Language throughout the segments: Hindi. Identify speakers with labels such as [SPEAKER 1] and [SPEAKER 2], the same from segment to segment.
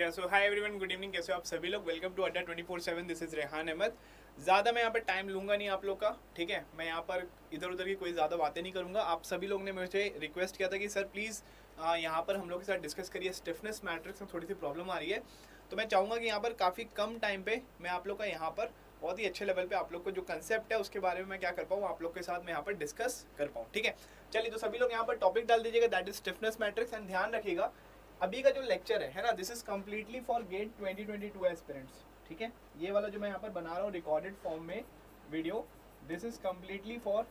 [SPEAKER 1] या so hi everyone, good evening. कैसे हो आप सभी लोग? Welcome to Adda 24/7। This is Rehan Ahmed. ज़्यादा मैं यहाँ पर टाइम लूँगा नहीं आप लोग का, ठीक है। मैं यहाँ पर इधर उधर की कोई ज़्यादा बातें नहीं करूँगा। आप सभी लोग ने मुझे रिक्वेस्ट किया था कि सर प्लीज़ यहाँ पर हम लोग के साथ डिस्कस करिए, स्टिफनेस मैट्रिक्स में थोड़ी सी प्रॉब्लम आ रही है। तो मैं चाहूँगा कि यहाँ पर काफ़ी कम टाइम पे मैं आप लोग का यहाँ पर बहुत ही अच्छे लेवल पे आप लोग को जो कंसेप्ट है उसके बारे में मैं क्या कर पाऊँ, आप लोग के साथ मैं यहाँ पर डिस्कस कर पाऊँ, ठीक है। चलिए, तो सभी लोग यहाँ पर टॉपिक डाल दीजिएगा, that is stiffness matrix. And ध्यान रखिएगा, अभी का जो लेक्चर है ना, this is completely for GATE 2022 aspirants, ठीक है। ये वाला जो मैं यहाँ पर बना रहा हूँ रिकॉर्डेड फॉर्म में video, this is completely for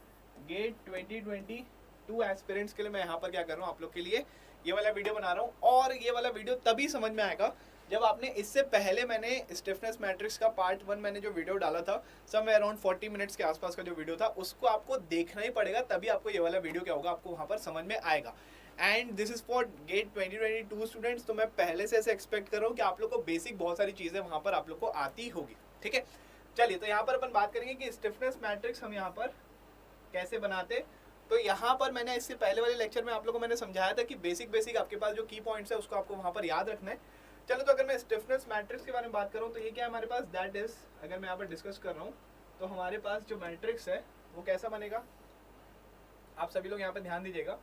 [SPEAKER 1] GATE 2022 aspirants के लिए मैं यहाँ पर क्या कर रहा हूँ, आप लोग के लिए ये वाला वीडियो बना रहा हूँ। और ये वाला वीडियो तभी समझ में आएगा जब आपने इससे पहले मैंने स्टिफनेस मैट्रिक्स का पार्ट 1 मैंने जो वीडियो डाला था, समवेयर अराउंड 40 मिनट्स के आसपास का जो वीडियो था, उसको आपको देखना ही पड़ेगा, तभी आपको ये वाला वीडियो क्या होगा, आपको वहाँ पर समझ में आएगा। And this is for GATE 2022 students. तो मैं पहले से ऐसे एक्सपेक्ट कर रहा हूँ कि आप लोग को बेसिक बहुत सारी चीज़ें वहाँ पर आप लोग को आती होगी, ठीक है। चलिए, तो यहाँ पर अपन बात करेंगे कि स्टिफनेस मैट्रिक्स हम यहाँ पर कैसे बनाते। तो यहाँ पर मैंने इससे पहले वाले लेक्चर में आप लोगों को मैंने समझाया था कि बेसिक आपके पास जो की पॉइंट्स है उसको आपको वहाँ पर याद रखना है। चलो, तो अगर मैं स्टिफनेस मैट्रिक्स के बारे में बात करूँ तो ये क्या है हमारे पास, दैट इज, अगर मैं यहाँ पर डिस्कस कर रहा हूँ तो हमारे पास जो मैट्रिक्स है वो कैसा बनेगा, आप सभी लोग यहाँ पर ध्यान दीजिएगा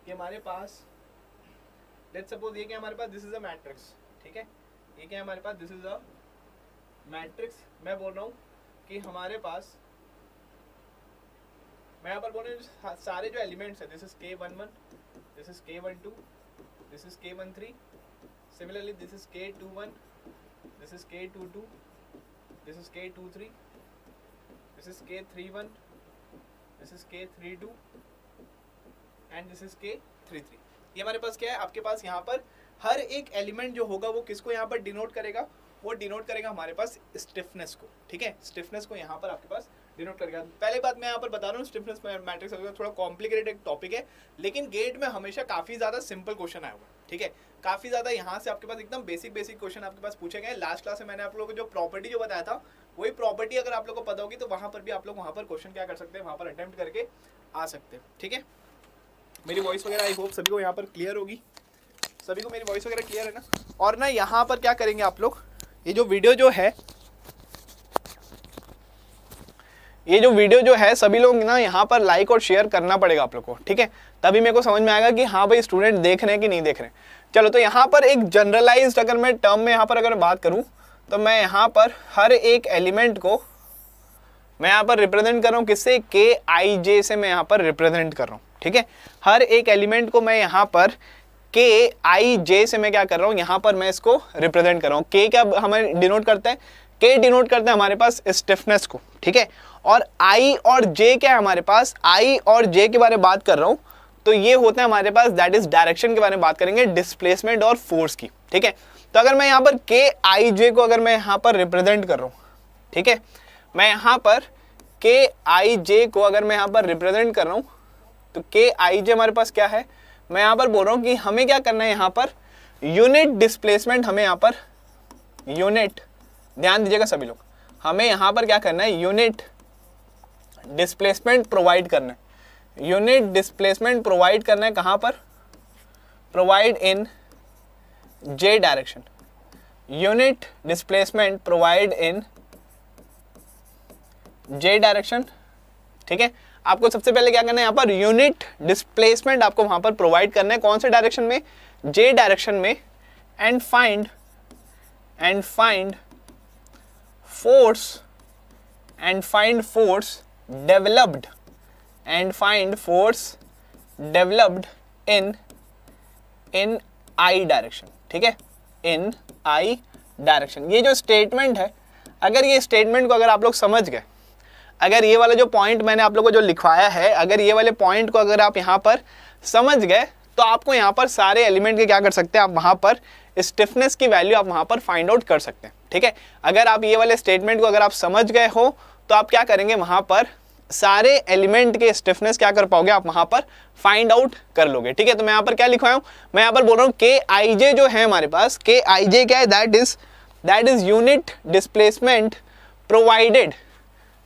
[SPEAKER 1] कि हमारे पास लेट्स सपोज ये क्या हमारे पास, दिस इज अ मैट्रिक्स, ठीक है। ये क्या है हमारे पास, दिस इज अ मैट्रिक्स। मैं बोल रहा हूँ कि हमारे पास, मैं यहाँ पर बोल रहा हूँ सारे जो एलिमेंट्स है, this is K11, this is K12, this is K13, similarly this is K21, this is K22, this is K23, this is K31, this is K32 and this is K33। ये हमारे पास क्या है, आपके पास यहाँ पर हर एक एलिमेंट जो होगा वो किसको यहाँ पर डिनोट करेगा, वो डिनोट करेगा हमारे पास स्टिफनेस को, ठीक है। स्टिफनेस को यहाँ पर आपके पास डिनोट करेगा। पहले बात मैं यहाँ पर बता रहा हूँ, स्टिफनेस मैट्रिक्स थोड़ा कॉम्प्लिकेटेड एक टॉपिक है, लेकिन गेट में हमेशा काफ़ी ज़्यादा सिंपल क्वेश्चन आया हुआ, ठीक है। काफ़ी ज़्यादा यहाँ से आपके पास एकदम बेसिक क्वेश्चन आपके पास पूछे गए। लास्ट क्लास में मैंने आप लोगों को जो प्रॉपर्टी जो बताया था, वही प्रॉपर्टी अगर आप लोग को पता होगी तो वहाँ पर भी आप लोग वहाँ पर क्वेश्चन क्या कर सकते हैं, वहाँ पर अटेम्प्ट करके आ सकते हैं, ठीक है। मेरी वॉइस वगैरह आई होप सभी को यहाँ पर क्लियर होगी, सभी को मेरी वॉइस वगैरह क्लियर है ना। और ना यहाँ पर क्या करेंगे आप लोग, ये जो वीडियो जो है सभी लोग ना यहाँ पर लाइक और शेयर करना पड़ेगा आप लोग को, ठीक है। तभी मेरे को समझ में आएगा कि हाँ भाई स्टूडेंट देख रहे हैं कि नहीं देख रहे हैं। चलो, तो यहाँ पर एक जनरलाइज्ड अगर मैं टर्म में यहाँ पर अगर बात करूँ तो मैं यहाँ पर हर एक एलिमेंट को मैं यहाँ पर रिप्रेजेंट कर रहा हूँ किससे, Kij से मैं यहाँ पर रिप्रेजेंट कर रहा हूँ, ठीक है। हर एक एलिमेंट को मैं यहाँ पर Kij से मैं क्या कर रहा हूँ, यहाँ पर मैं इसको रिप्रेजेंट कर रहा हूँ। K क्या हमें डिनोट करता है, K डिनोट करता है हमारे पास स्टिफनेस को, ठीक है। और I और J क्या है हमारे पास, I और J के बारे में बात कर रहा हूँ तो ये होता है हमारे पास, दैट इज डायरेक्शन के बारे में बात करेंगे, डिस्प्लेसमेंट और फोर्स की, ठीक है। तो अगर मैं यहाँ पर Kij को अगर मैं यहाँ पर रिप्रेजेंट कर रहा हूँ, ठीक है, मैं यहाँ पर Kij को अगर मैं यहाँ पर रिप्रेजेंट कर रहा हूँ तो Kij हमारे पास क्या है, मैं यहाँ पर बोल रहा हूँ कि हमें क्या करना है, यहाँ पर यूनिट डिस्प्लेसमेंट, हमें यहाँ पर यूनिट, ध्यान दीजिएगा सभी लोग, हमें यहाँ पर क्या करना है, यूनिट डिस्प्लेसमेंट प्रोवाइड करना है। यूनिट डिस्प्लेसमेंट प्रोवाइड करना है कहाँ पर, provide in J direction. Unit displacement provide in J direction, ठीक है। आपको सबसे पहले क्या करना है, यहाँ पर यूनिट डिस्प्लेसमेंट आपको वहां पर प्रोवाइड करना है, कौन से डायरेक्शन में, J डायरेक्शन में। And find force developed in I direction, ठीक है, इन I डायरेक्शन। ये जो स्टेटमेंट है, अगर ये स्टेटमेंट को अगर आप लोग समझ गए, अगर ये वाला जो पॉइंट मैंने आप लोगों को जो लिखवाया है, अगर ये वाले पॉइंट को अगर आप यहाँ पर समझ गए तो आपको यहाँ पर सारे एलिमेंट के क्या कर सकते हैं, आप वहाँ पर स्टिफनेस की वैल्यू आप वहाँ पर फाइंड आउट कर सकते हैं, ठीक है। अगर आप ये वाले स्टेटमेंट को अगर आप समझ गए हो तो आप क्या करेंगे, वहाँ पर सारे एलिमेंट के स्टिफनेस क्या कर पाओगे, आप वहाँ पर फाइंड आउट कर लोगे, ठीक है। तो मैं यहाँ पर क्या लिखवाया हूँ, मैं यहाँ पर बोल रहा हूँ Kij जो है हमारे पास, Kij क्या है, that is unit displacement provided,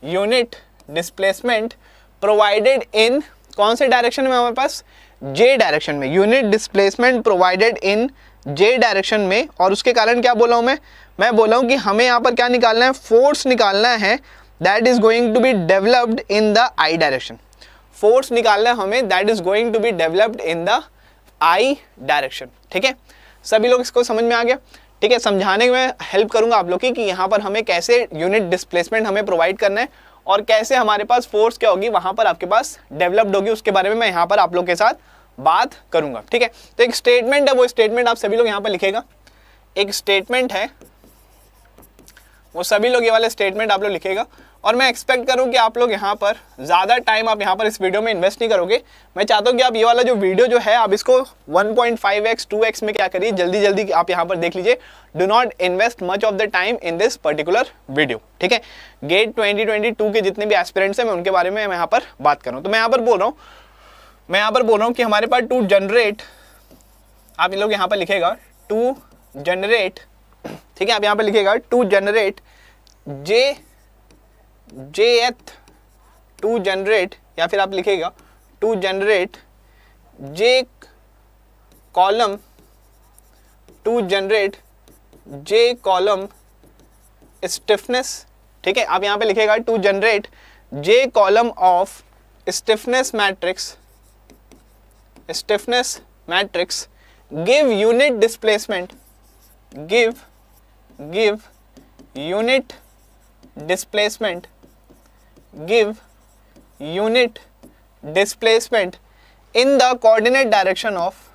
[SPEAKER 1] unit displacement provided in कौन से डायरेक्शन में हमारे पास, जे डायरेक्शन में, unit displacement provided in J direction में। और उसके कारण क्या बोला हूँ मैं बोला हूँ कि हमें यहाँ पर क्या निकालना है, फोर्स निकालना है that is going to be developed in the i direction. Force निकालना है हमें that is going to be developed in the i direction. ठीक है, सभी लोग इसको समझ में आ गया? ठीक है, समझाने में हेल्प करूंगा आप लोग की कि यहाँ पर हमें कैसे यूनिट डिस्प्लेसमेंट हमें प्रोवाइड करना है और कैसे हमारे पास फोर्स क्या होगी वहां पर आपके पास डेवलप्ड होगी, उसके बारे में मैं यहाँ पर आप लोग के साथ बात करूंगा। ठीक है, तो एक स्टेटमेंट है, वो स्टेटमेंट आप सभी लोग यहाँ पर लिखेगा। एक स्टेटमेंट है, वो सभी लोग ये वाला स्टेटमेंट आप लोग लिखेगा। और मैं एक्सपेक्ट करूं कि आप लोग यहाँ पर ज़्यादा टाइम आप यहाँ पर इस वीडियो में इन्वेस्ट नहीं करोगे। मैं चाहता हूँ कि आप ये वाला जो वीडियो जो है आप इसको 1.5x 2x में क्या करिए, जल्दी जल्दी आप यहाँ पर देख लीजिए। Do not invest much of the time in this particular video. ठीक है, गेट 2022 के जितने भी एस्पिरेंट्स हैं मैं उनके बारे में मैं यहाँ पर बात कर रहा हूँ। तो मैं यहाँ पर बोल रहा हूँ कि हमारे पास टू जनरेट, आप लोग यहाँ पर लिखेगा टू जनरेट, ठीक है, आप यहाँ पर लिखेगा to generate jth to generate, या फिर आप लिखेगा to generate j column, to generate j column stiffness. ठीक है, आप यहाँ पे लिखेगा to generate j column of stiffness matrix, stiffness matrix give unit displacement, give unit displacement, give unit displacement in the coordinate direction of,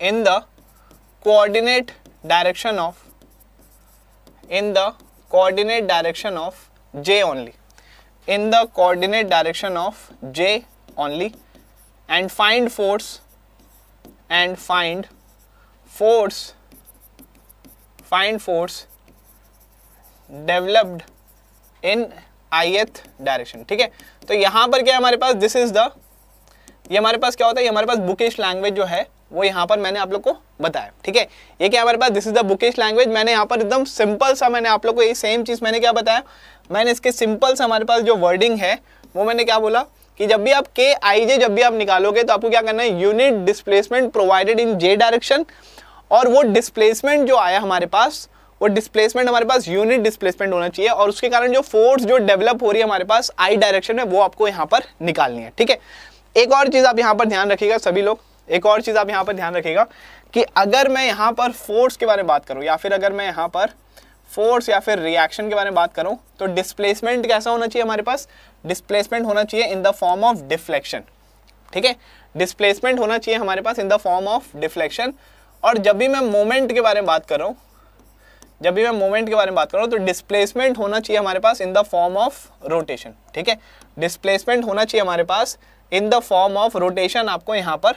[SPEAKER 1] in the coordinate direction of, in the coordinate direction of j only, in the coordinate direction of j only, and find force, and find force developed in ith direction. ठीक है, तो यहाँ पर क्या है हमारे पास, दिस इज द, ये हमारे पास क्या होता है, ये हमारे पास बुकिश लैंग्वेज जो है वो यहाँ पर मैंने आप लोग को बताया। ठीक है, ये क्या हमारे पास, this is the bookish language. मैंने यहाँ पर एकदम सिंपल सा मैंने आप लोग को ये सेम चीज़ मैंने क्या बताया, मैंने इसके सिंपल सा हमारे पास जो वर्डिंग है वो मैंने क्या बोला कि जब भी आप के आई जे जब भी आप निकालोगे तो आपको क्या करना है, unit displacement provided in J direction. और वो डिस्प्लेसमेंट जो आया हमारे पास, वो डिस्प्लेसमेंट हमारे पास यूनिट डिस्प्लेसमेंट होना चाहिए और उसके कारण जो फोर्स जो डेवलप हो रही है हमारे पास आई डायरेक्शन में वो आपको यहाँ पर निकालनी है। ठीक है, एक और चीज़ आप यहाँ पर ध्यान रखिएगा सभी लोग, एक और चीज़ आप यहाँ पर ध्यान रखिएगा कि अगर मैं यहाँ पर फोर्स के बारे में बात करूँ या फिर अगर मैं यहाँ पर फोर्स या फिर रिएक्शन के बारे में बात करूँ तो डिस्प्लेसमेंट कैसा होना चाहिए हमारे पास, डिस्प्लेसमेंट होना चाहिए in the form of deflection. ठीक है, डिस्प्लेसमेंट होना चाहिए हमारे पास in the form of deflection. और जब भी मैं मोमेंट के बारे में बात कर रहा हूँ, जब भी मैं मोमेंट के बारे में बात कर रहा हूँ तो डिस्प्लेसमेंट होना चाहिए हमारे पास in the form of rotation. ठीक है, डिस्प्लेसमेंट होना चाहिए हमारे पास in the form of rotation, आपको यहाँ पर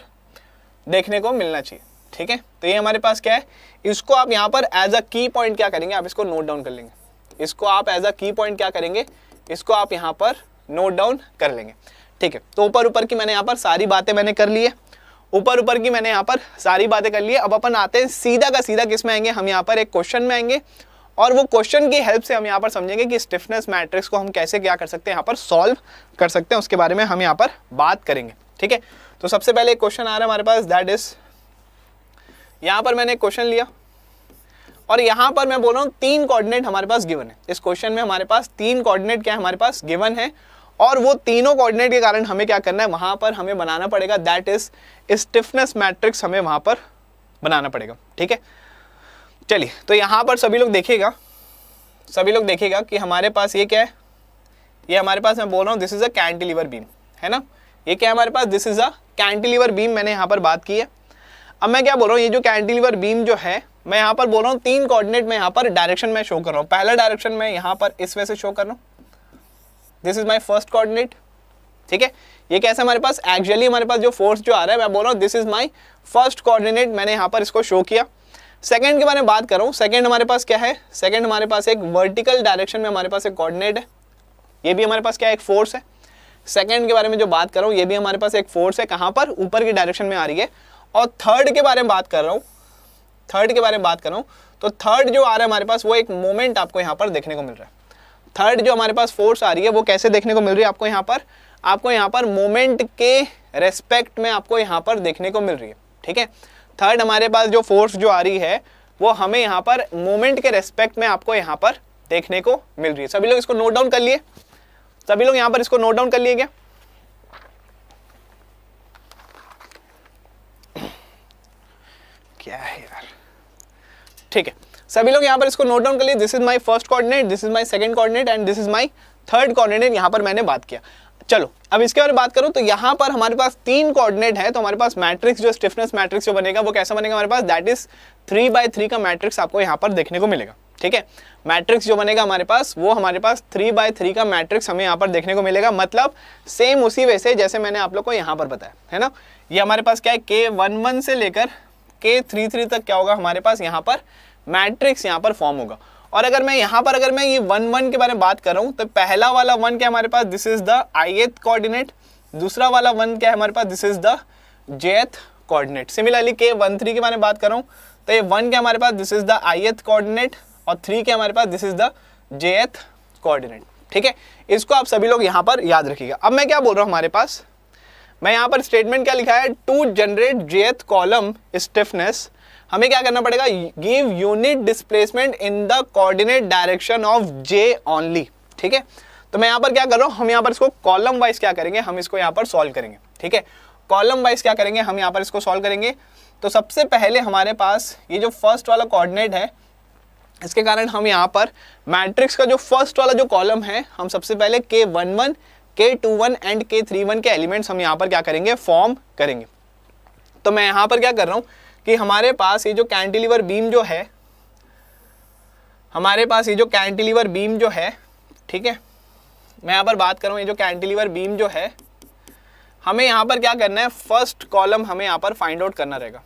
[SPEAKER 1] देखने को मिलना चाहिए। ठीक है, तो ये हमारे पास क्या है, इसको आप यहाँ पर एज अ की पॉइंट क्या करेंगे, आप इसको नोट डाउन कर लेंगे, इसको आप एज अ की पॉइंट क्या करेंगे, इसको आप यहाँ पर नोट डाउन कर लेंगे। ठीक है, तो ऊपर ऊपर की मैंने यहाँ पर सारी बातें मैंने कर ली है, ऊपर ऊपर की मैंने यहाँ पर सारी बातें कर ली है। अब अपन आते हैं सीधा का सीधा किस में आएंगे, हम यहाँ पर एक क्वेश्चन में आएंगे और वो क्वेश्चन की हेल्प से हम यहाँ पर समझेंगे कि स्टिफनेस मैट्रिक्स को हम कैसे क्या कर सकते हैं, यहाँ पर सॉल्व कर सकते हैं, उसके बारे में हम यहाँ पर बात करेंगे। ठीक है, तो सबसे पहले एक क्वेश्चन आ रहा है हमारे पास, दैट इज, यहाँ पर मैंने एक क्वेश्चन लिया और यहाँ पर मैं बोल रहा हूँ 3 कोऑर्डिनेट हमारे पास गिवन है। इस क्वेश्चन में हमारे पास 3 कोऑर्डिनेट क्या हमारे पास गिवन है और वो तीनों कोऑर्डिनेट के कारण हमें क्या करना है, वहां पर हमें बनाना पड़ेगा, दैट इज स्टिफनेस मैट्रिक्स हमें वहां पर बनाना पड़ेगा। ठीक है, चलिए तो यहाँ पर सभी लोग देखिएगा, सभी लोग देखिएगा कि हमारे पास ये क्या है, ये हमारे पास मैं बोल रहा हूँ this is a cantilever beam, है ना, ये क्या है हमारे पास, this is a cantilever beam, मैंने यहाँ पर बात की है। अब मैं क्या बोल रहा हूँ, ये जो कैंटिलीवर बीम जो है मैं यहाँ पर बोल रहा हूँ 3 कोऑर्डिनेट में यहाँ पर डायरेक्शन में शो कर रहा हूँ। पहला डायरेक्शन में यहाँ पर इस वजह से शो कर रहा हूँ, this is my first coordinate. ठीक है, ये कैसे हमारे पास एक्चुअली हमारे पास जो फोर्स जो आ रहा है मैं बोल रहा हूँ this is my first coordinate, मैंने यहाँ पर इसको शो किया। सेकंड के बारे में बात कर रहा हूँ, सेकंड हमारे पास क्या है, सेकंड हमारे पास एक वर्टिकल डायरेक्शन में हमारे पास एक कोऑर्डिनेट है, ये भी हमारे पास क्या है, एक फोर्स है। सेकंड के बारे में जो बात कर रहा हूँ ये भी हमारे पास एक फोर्स है, कहाँ पर, ऊपर की डायरेक्शन में आ रही है। और थर्ड के बारे में बात कर रहा हूँ, थर्ड के बारे में बात कर रहा हूँ तो थर्ड जो आ रहा है हमारे पास वो एक मोमेंट आपको यहाँ पर देखने को मिल रहा है। थर्ड जो हमारे पास फोर्स आ रही है वो कैसे देखने को मिल रही है आपको यहाँ पर, आपको यहाँ पर मोमेंट के रेस्पेक्ट में आपको यहाँ पर देखने को मिल रही है, ठीक है। थर्ड हमारे पास जो फोर्स जो आ रही है वो हमें यहाँ पर मोमेंट के रेस्पेक्ट में आपको यहाँ पर देखने को मिल रही है। सभी लोग इसको नोट डाउन कर लिए? सभी लोग यहाँ पर इसको नोट डाउन कर लिए क्या? क्या है यार, ठीक है। सभी लोग यहाँ पर इसको नोट डाउन कर लिए। This is my first coordinate, this is my second coordinate and this is my third coordinate. यहाँ पर मैंने बात किया। चलो अब इसके बारे में बात करूं तो यहाँ पर हमारे पास 3 कोऑर्डिनेट है, तो हमारे पास मैट्रिक्स जो स्टिफनेस मैट्रिक्स जो बनेगा वो कैसा बनेगा हमारे पास, दैट इज 3/3 का मैट्रिक्स आपको यहाँ पर देखने को मिलेगा, ठीक है। मैट्रिक्स जो बनेगा हमारे पास वो हमारे पास 3/3 का मैट्रिक्स हमें यहाँ पर देखने को मिलेगा, मतलब सेम उसी वैसे जैसे मैंने आप लोग को यहाँ पर बताया है ना। ये हमारे पास क्या है, K11 से लेकर K33 तक क्या होगा हमारे पास यहाँ पर मैट्रिक्स यहाँ पर फॉर्म होगा। और अगर मैं यहाँ पर अगर मैं ये 1 के बारे में बात कर रहा हूँ तो पहला वाला 1 क्या हमारे पास, this is the ith coordinate. दूसरा वाला 1 क्या है हमारे पास, this is the jth coordinate. Similarly K13 के बारे में बात कर रहा हूँ तो ये 1 क्या हमारे पास, this is the ith coordinate और 3 क्या हमारे पास, this is the jth coordinate, ठीक है। इसको आप सभी लोग यहाँ पर याद रखिएगा। अब मैं क्या बोल रहा हूँ हमारे पास, मैं यहाँ पर स्टेटमेंट क्या लिखा है, to generate jth column stiffness हमें क्या करना पड़ेगा, give unit displacement in the coordinate direction of j only, ठीक है। तो मैं यहाँ पर क्या कर रहा हूँ, हम यहाँ पर इसको कॉलम वाइज क्या करेंगे, हम इसको यहाँ पर सॉल्व करेंगे, ठीक है। कॉलम वाइज क्या करेंगे, हम यहाँ पर इसको सॉल्व करेंगे। तो सबसे पहले हमारे पास ये जो फर्स्ट वाला कोऑर्डिनेट है, इसके कारण हम यहाँ पर मैट्रिक्स का जो फर्स्ट वाला जो कॉलम है, हम सबसे पहले K11, K21 एंड K31 के एलिमेंट्स हम यहाँ पर क्या करेंगे, फॉर्म करेंगे। तो मैं यहाँ पर क्या कर रहा हूँ कि हमारे पास ये जो कैंटिलीवर बीम जो है, हमारे पास ये जो कैंटिलीवर बीम जो है, ठीक है, मैं यहाँ पर बात कर रहा हूँ ये जो कैंटिलीवर बीम जो है, हमें यहाँ पर क्या करना है, फर्स्ट कॉलम हमें यहाँ पर फाइंड आउट करना रहेगा।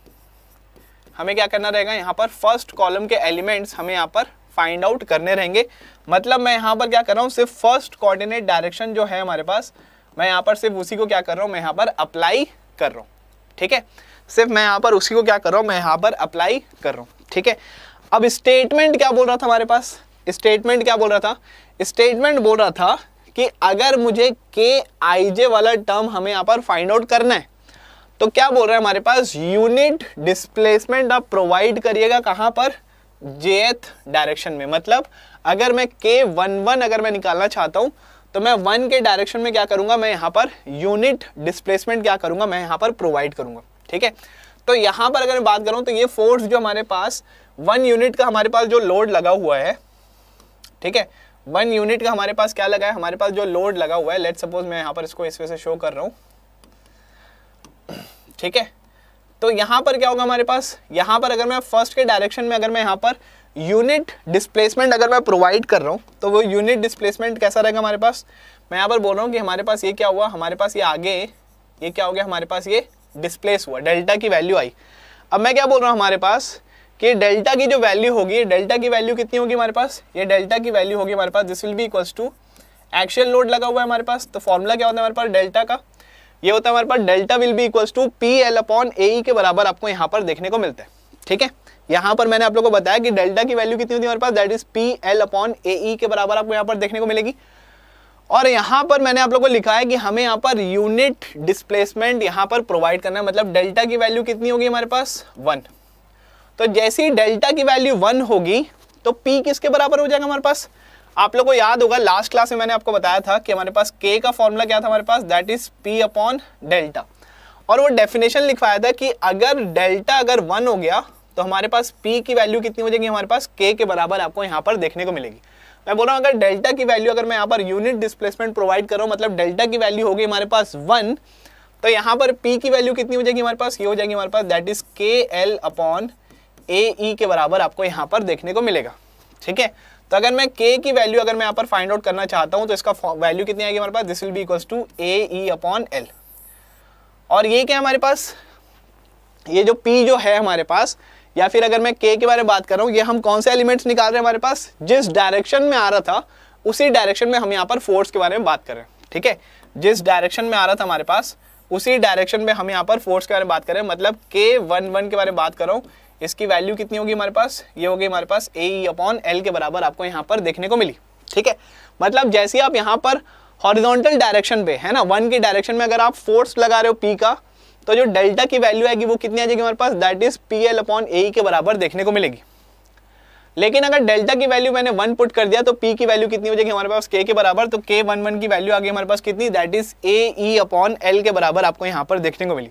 [SPEAKER 1] हमें क्या करना रहेगा, यहाँ पर फर्स्ट कॉलम के एलिमेंट्स हमें यहाँ पर फाइंड आउट करने रहेंगे। मतलब मैं यहाँ पर क्या कर रहा हूँ, सिर्फ फर्स्ट कोऑर्डिनेट डायरेक्शन जो है हमारे पास, मैं यहाँ पर सिर्फ उसी को क्या कर रहा हूँ, मैं यहाँ पर अप्लाई कर रहा हूँ, ठीक है। सिर्फ मैं यहाँ पर उसी को क्या कर रहा हूँ, मैं यहाँ पर अप्लाई कर रहा हूँ, ठीक है। अब स्टेटमेंट क्या बोल रहा था हमारे पास, स्टेटमेंट क्या बोल रहा था, स्टेटमेंट बोल रहा था कि अगर मुझे Kij वाला टर्म हमें यहाँ पर फाइंड आउट करना है तो क्या बोल रहा है हमारे पास, यूनिट डिस्प्लेसमेंट आप प्रोवाइड करिएगा कहाँ पर, jth डायरेक्शन में। मतलब अगर मैं K11 अगर मैं निकालना चाहता हूँ तो मैं 1 के डायरेक्शन में क्या करूँगा, मैं यहाँ पर यूनिट डिस्प्लेसमेंट क्या करूँगा, मैं यहाँ पर प्रोवाइड करूँगा, ठीक है। तो यहाँ पर अगर मैं बात करूँ तो ये फोर्स जो हमारे पास 1 यूनिट का हमारे पास जो लोड लगा हुआ है, ठीक है, 1 यूनिट का हमारे पास क्या लगा है, हमारे पास जो लोड लगा हुआ है, लेट्स सपोज मैं यहाँ पर इसको इस वजह से शो कर रहा हूँ, ठीक है। तो यहाँ पर क्या होगा हमारे पास, यहाँ पर अगर मैं फर्स्ट के डायरेक्शन में अगर मैं यहाँ पर यूनिट डिस्प्लेसमेंट अगर मैं प्रोवाइड कर रहा हूँ तो वो यूनिट डिस्प्लेसमेंट कैसा रहेगा हमारे पास, मैं यहाँ पर बोल रहा हूँ कि हमारे पास ये क्या हुआ, हमारे पास ये आगे ये क्या हो गया, हमारे पास ये डिस्प्लेस हुआ, डेल्टा की वैल्यू आई। अब मैं क्या बोल रहा हूँ हमारे पास कि डेल्टा की जो वैल्यू होगी, डेल्टा की वैल्यू कितनी होगी हमारे पास, ये डेल्टा की वैल्यू होगी हमारे पास, this will be equals to actual load लगा हुआ है हमारे पास। तो फॉर्मूला क्या होता है हमारे पास डेल्टा का, ये होता है हमारे पास delta will be equals to PL/AE के बराबर आपको यहाँ पर देखने को मिलता है, ठीक है। यहाँ पर मैंने आप लोगों को बताया कि डेल्टा की वैल्यू कितनी होती है हमारे पास, दैट इज PL/AE के बराबर आपको यहाँ पर देखने को मिलेगी। और यहाँ पर मैंने आप लोगों को लिखा है कि हमें यहाँ पर यूनिट डिस्प्लेसमेंट यहाँ पर प्रोवाइड करना है, मतलब डेल्टा की वैल्यू कितनी होगी हमारे पास 1। तो जैसे ही डेल्टा की वैल्यू 1 होगी तो P किसके बराबर हो जाएगा हमारे पास, आप लोगों को याद होगा लास्ट क्लास में मैंने आपको बताया था कि हमारे पास K का फॉर्मूला क्या था हमारे पास, दैट इज P/डेल्टा। और वो डेफिनेशन लिखवाया था कि अगर डेल्टा अगर 1 हो गया तो हमारे पास P की वैल्यू कितनी हो जाएगी हमारे पास, K के बराबर आपको यहाँ पर देखने को मिलेगी। मैं बोल रहा हूँ अगर डेल्टा की वैल्यू अगर मैं यहाँ पर यूनिट डिस्प्लेसमेंट प्रोवाइड कर रहा हूँ, मतलब डेल्टा की वैल्यू होगी हमारे पास 1, तो यहाँ पर P की वैल्यू कितनी हो जाएगी हमारे पास, ये हो जाएगी हमारे पास दैट इज KL/AE के बराबर आपको यहाँ पर देखने को मिलेगा, ठीक है। तो अगर मैं K की वैल्यू अगर मैं यहाँ पर फाइंड आउट करना चाहता हूँ तो इसका वैल्यू कितनी आएगी हमारे पास, this will be equals to AE/L। और ये क्या हमारे पास, ये जो P जो है हमारे पास, या फिर अगर मैं K के बारे में बात कर रहा हूँ, ये हम कौन से एलिमेंट्स निकाल रहे हैं हमारे पास, जिस डायरेक्शन में आ रहा था उसी डायरेक्शन में हम यहाँ पर फोर्स के बारे में बात कर रहे हैं, ठीक है। जिस डायरेक्शन में आ रहा था हमारे पास उसी डायरेक्शन में हम यहाँ पर फोर्स के बारे में बात कर रहे हैं। मतलब K11 के बारे में बात कर रहा हूँ, इसकी वैल्यू कितनी होगी हमारे पास, ये होगी हमारे पास AE/L के बराबर आपको यहाँ पर देखने को मिली, ठीक है। मतलब जैसे आप यहाँ पर हॉरिजॉन्टल डायरेक्शन पे है ना, 1 के डायरेक्शन में अगर आप फोर्स लगा रहे हो P का, तो जो डेल्टा की वैल्यू आएगी वो कितनी आ जाएगी हमारे पास, that is PL upon AE के बराबर देखने को मिलेगी। लेकिन अगर डेल्टा की वैल्यू मैंने 1 पुट कर दिया तो P की वैल्यू कितनी हो जाएगी हमारे पास K के बराबर, तो K11 की वैल्यू आ गई हमारे पास कितनी, that is AE upon L के बराबर आपको यहाँ पर देखने को मिली।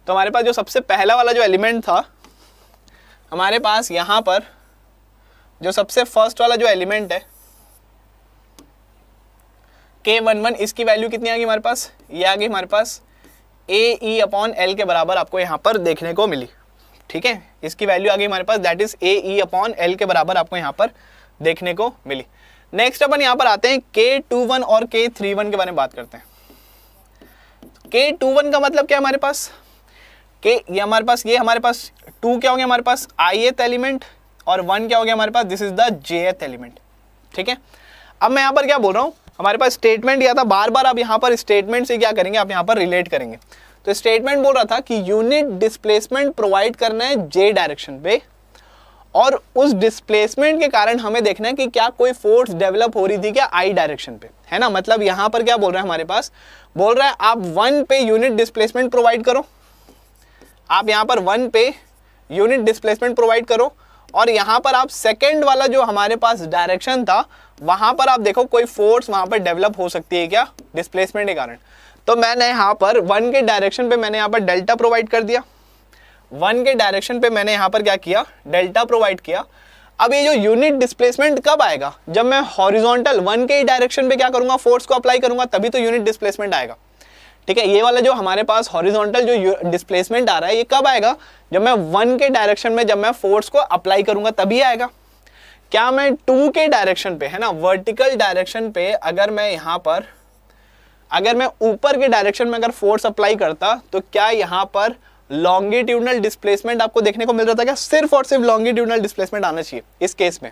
[SPEAKER 1] तो हमारे पास जो सबसे पहला वाला जो एलिमेंट था हमारे पास यहाँ पर, जो सबसे फर्स्ट वाला जो एलिमेंट है K11, इसकी वैल्यू कितनी आ गई हमारे पास, ये आ गई हमारे पास AE अपॉन L के बराबर आपको यहाँ पर देखने को मिली। ठीक है, इसकी वैल्यू आ गई हमारे पास, that is AE upon L के बराबर आपको यहाँ पर देखने को मिली। नेक्स्ट अपन यहाँ पर आते हैं K21 और K31 के बारे में बात करते हैं। K21 का मतलब क्या है हमारे पास, ये हमारे पास 2 क्या हो गया हमारे पास ith एलिमेंट, और 1 क्या हो गया हमारे पास, this is the jth element. ठीक है, अब मैं यहाँ पर क्या बोल रहा हूँ, हमारे पास स्टेटमेंट दिया था, बार बार आप यहाँ पर स्टेटमेंट से क्या करेंगे, आप यहाँ पर रिलेट करेंगे। तो स्टेटमेंट बोल रहा था कि यूनिट डिस्प्लेसमेंट प्रोवाइड करना है J डायरेक्शन पे, और उस डिस्प्लेसमेंट के कारण हमें देखना है कि क्या कोई फोर्स डेवलप हो रही थी क्या I डायरेक्शन पे, है ना। मतलब यहाँ पर क्या बोल रहा है हमारे पास, बोल रहा है आप 1 पे यूनिट डिस्प्लेसमेंट प्रोवाइड करो, आप यहाँ पर 1 पे यूनिट डिस्प्लेसमेंट प्रोवाइड करो, और यहाँ पर आप सेकेंड वाला जो हमारे पास डायरेक्शन था वहाँ पर आप देखो कोई फोर्स वहाँ पर डेवलप हो सकती है क्या डिस्प्लेसमेंट के कारण। तो मैंने यहाँ पर 1 के डायरेक्शन पे मैंने यहाँ पर डेल्टा प्रोवाइड कर दिया, 1 के डायरेक्शन पे मैंने यहाँ पर क्या किया, डेल्टा प्रोवाइड किया। अब ये जो यूनिट डिस्प्लेसमेंट कब आएगा, जब मैं हॉरिजॉन्टल 1 के डायरेक्शन पे क्या करूँगा, फोर्स को अप्लाई करूँगा, तभी तो यूनिट डिस्प्लेसमेंट आएगा। ठीक है, ये वाला जो हमारे पास हॉरिजॉन्टल जो डिस्प्लेसमेंट आ रहा है ये कब आएगा, जब मैं 1 के डायरेक्शन में जब मैं फोर्स को अप्लाई करूँगा तभी आएगा। क्या मैं 2 के डायरेक्शन पे, है ना, वर्टिकल डायरेक्शन पे अगर मैं यहाँ पर, अगर मैं ऊपर के डायरेक्शन में अगर फोर्स अप्लाई करता तो क्या यहाँ पर लॉन्गिट्यूडनल डिस्प्लेसमेंट आपको देखने को मिल रहा था क्या, सिर्फ और सिर्फ लॉन्गिट्यूडनल डिस्प्लेसमेंट आना चाहिए इस केस में।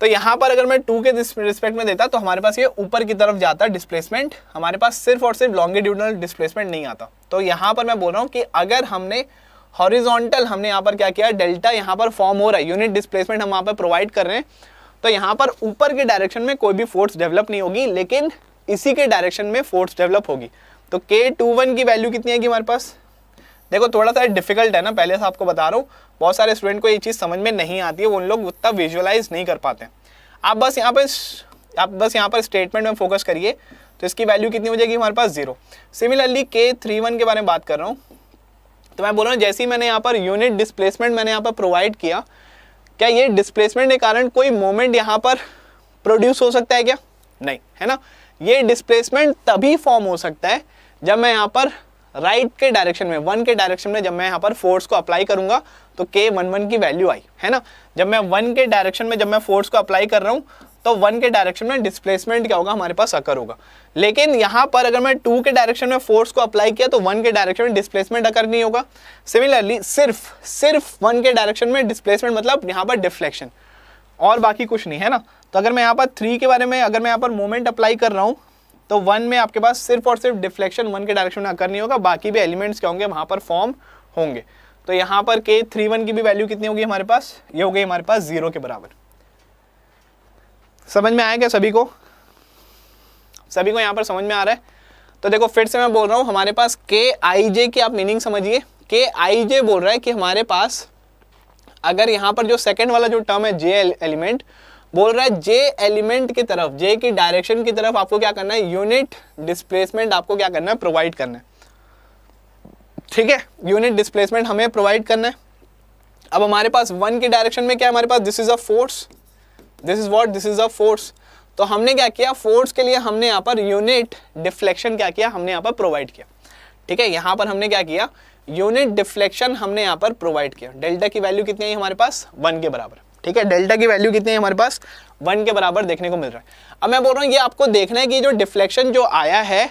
[SPEAKER 1] तो यहाँ पर अगर मैं 2 के रिस्पेक्ट में देता तो हमारे पास ये ऊपर की तरफ जाता डिस्प्लेसमेंट, हमारे पास सिर्फ और सिर्फ लॉन्गिट्यूडनल डिस्प्लेसमेंट नहीं आता। तो यहाँ पर मैं बोल रहा हूँ कि अगर हमने हॉरिजॉन्टल, हमने यहाँ पर क्या किया, डेल्टा यहाँ पर फॉर्म हो रहा है, यूनिट डिस्प्लेसमेंट हम वहाँ पर प्रोवाइड कर रहे हैं, तो यहाँ पर ऊपर के डायरेक्शन में कोई भी फोर्स डेवलप नहीं होगी, लेकिन इसी के डायरेक्शन में फोर्स डेवलप होगी। तो K21 की वैल्यू कितनी आएगी हमारे पास, देखो थोड़ा सा डिफिकल्ट है ना, पहले से आपको बता रहा हूँ, बहुत सारे स्टूडेंट को ये चीज़ समझ में नहीं आती है, उन लोग उतना विजुअलाइज नहीं कर पाते हैं। आप बस यहाँ पर स्टेटमेंट में फोकस करिए, तो इसकी वैल्यू कितनी हो जाएगी हमारे पास 0। सिमिलरली K31 के बारे में बात कर रहा हूँ, तो मैं बोल रहा हूँ जैसे ही मैंने यहाँ पर यूनिट डिस्प्लेसमेंट मैंने यहाँ पर प्रोवाइड किया, क्या ये डिस्प्लेसमेंट के कारण कोई मोमेंट यहाँ पर प्रोड्यूस हो सकता है क्या, नहीं, है ना। ये डिस्प्लेसमेंट तभी फॉर्म हो सकता है जब मैं यहाँ पर राइट के डायरेक्शन में, 1 के डायरेक्शन में जब मैं यहाँ पर फोर्स को अप्लाई करूंगा तो K11 की वैल्यू आई, है ना। जब मैं 1 के डायरेक्शन में जब मैं फोर्स को अप्लाई कर रहा हूँ तो 1 के डायरेक्शन में डिस्प्लेसमेंट क्या होगा हमारे पास अकर होगा। लेकिन यहाँ पर अगर मैं 2 के डायरेक्शन में फोर्स को अप्लाई किया तो 1 के डायरेक्शन में डिस्प्लेसमेंट अकर नहीं होगा। सिमिलरली सिर्फ 1 के डायरेक्शन में डिस्प्लेसमेंट मतलब यहाँ पर डिफ्लेक्शन, और बाकी कुछ नहीं, है ना। तो अगर मैं यहाँ पर 3 के बारे में, अगर मैं यहाँ पर मोमेंट अप्लाई कर रहा हूँ तो 1 में आपके पास सिर्फ और सिर्फ डिफ्लेक्शन 1 के डायरेक्शन में अकर नहीं होगा, बाकी भी एलिमेंट्स क्या होंगे वहाँ पर फॉर्म होंगे। तो यहाँ पर K31 की भी वैल्यू कितनी होगी हमारे पास, ये हो गई हमारे पास 0 के बराबर। समझ में आया क्या सभी को, सभी को यहाँ पर समझ में आ रहा है। तो देखो फिर से मैं बोल रहा हूँ, हमारे पास Kij की आप मीनिंग समझिए। Kij बोल रहा है कि हमारे पास अगर यहाँ पर जो सेकंड वाला जो टर्म है J एलिमेंट, बोल रहा है J एलिमेंट की तरफ, J की डायरेक्शन की तरफ आपको क्या करना है, यूनिट डिस्प्लेसमेंट आपको क्या करना है, प्रोवाइड करना है। ठीक है, यूनिट डिस्प्लेसमेंट हमें प्रोवाइड करना है। अब हमारे पास 1 की डायरेक्शन में क्या है हमारे पास, this is a force, this is what, this is a force. तो हमने क्या किया, फोर्स के लिए हमने यहाँ पर यूनिट डिफ्लेक्शन क्या किया, हमने यहाँ पर प्रोवाइड किया। ठीक है, यहाँ पर हमने क्या किया, यूनिट डिफ्लेक्शन हमने यहाँ पर प्रोवाइड किया। डेल्टा की वैल्यू कितनी है हमारे पास, 1 के बराबर। ठीक है, डेल्टा की वैल्यू कितनी है हमारे पास, 1 के बराबर देखने को मिल रहा है। अब मैं बोल रहा हूँ ये आपको देखना है कि जो डिफ्लेक्शन जो आया है,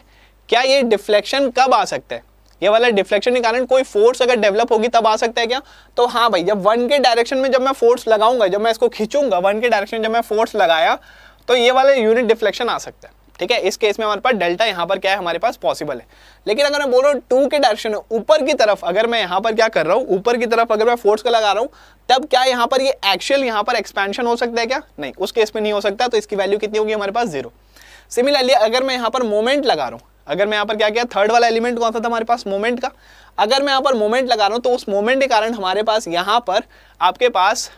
[SPEAKER 1] क्या ये डिफ्लेक्शन कब आ सकता है, ये वाला डिफ्लेक्शन के कारण कोई फोर्स अगर डेवलप होगी तब आ सकता है क्या। तो हाँ भाई, जब 1 के डायरेक्शन में जब मैं फोर्स लगाऊंगा, जब मैं इसको खींचूंगा 1 के डायरेक्शन में जब मैं फोर्स लगाया तो ये वाला यूनिट डिफ्लेक्शन आ सकता है। ठीक है, इस केस में हमारे पास डेल्टा यहाँ पर क्या है हमारे पास पॉसिबल है। लेकिन अगर मैं बोल रहा हूँ 2 के डायरेक्शन में ऊपर की तरफ, अगर मैं यहाँ पर क्या कर रहा हूँ, ऊपर की तरफ अगर मैं फोर्स को लगा रहा हूँ, तब क्या यहाँ पर ये एक्चुअल यहाँ पर एक्सपेंशन हो सकता है क्या, नहीं, उस केस में नहीं हो सकता। तो इसकी वैल्यू कितनी होगी हमारे पास 0।
[SPEAKER 2] सिमिलरली अगर मैं यहाँ पर मोमेंट लगा रहा हूँ, अगर मैं यहाँ पर क्या किया, थर्ड वाला एलिमेंट कौन सा था हमारे पास, मोमेंट का, अगर मैं यहाँ पर मोमेंट लगा रहा हूँ तो उस मोमेंट के कारण हमारे पास यहाँ पर आपके पास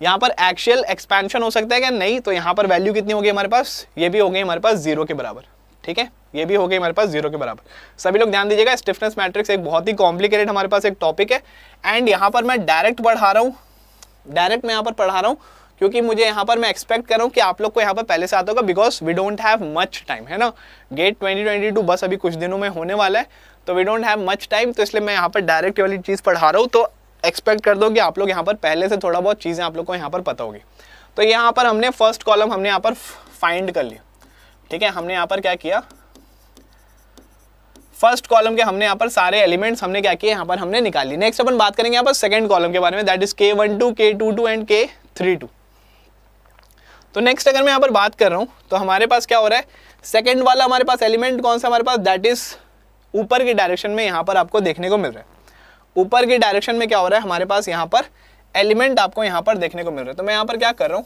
[SPEAKER 2] यहाँ पर एक्सियल एक्सपेंशन हो सकता है क्या, नहीं, तो यहाँ पर वैल्यू कितनी होगी हमारे पास, ये भी हो गई हमारे पास 0 के बराबर, ठीक है, ये भी हो गई हमारे पास 0 के बराबर। सभी लोग ध्यान दीजिएगा, स्टिफनेस मैट्रिक्स एक बहुत ही कॉम्प्लिकेटेड हमारे पास एक टॉपिक है, एंड यहाँ पर मैं डायरेक्ट पढ़ा रहा हूँ, डायरेक्ट मैं यहाँ पर पढ़ा रहा हूँ क्योंकि मुझे यहाँ पर मैं एक्सपेक्ट कर रहा हूँ कि आप लोग को यहाँ पर पहले से आता होगा, because we don't have much time, है ना, गेट 2022 बस अभी कुछ दिनों में होने वाला है, तो we don't have much time, तो इसलिए मैं यहाँ पर डायरेक्ट वाली चीज़ पढ़ा रहा हूँ, तो एक्सपेक्ट कर दो कि आप लोग यहाँ पर पहले से थोड़ा बहुत चीज़ें आप लोग को यहाँ पर पता होगी। तो यहाँ पर हमने फर्स्ट कॉलम हमने यहाँ पर फाइंड कर लिया, ठीक है, हमने यहाँ पर क्या किया, फर्स्ट कॉलम के हमने यहाँ पर सारे एलिमेंट्स हमने क्या किए, यहाँ पर हमने निकाल ली। नेक्स्ट अपन बात करेंगे यहाँ पर सेकंड कॉलम के बारे में, that is K12, K22 and K32। तो नेक्स्ट अगर मैं यहाँ पर बात कर रहा हूँ तो हमारे पास क्या हो रहा है, सेकंड वाला हमारे पास एलिमेंट कौन सा हमारे पास, दैट इज ऊपर की डायरेक्शन में यहाँ पर आपको देखने को मिल रहा है, ऊपर की डायरेक्शन में क्या हो रहा है हमारे पास यहाँ पर एलिमेंट आपको यहाँ पर देखने को मिल रहा है। तो मैं यहाँ पर क्या कर रहा हूँ,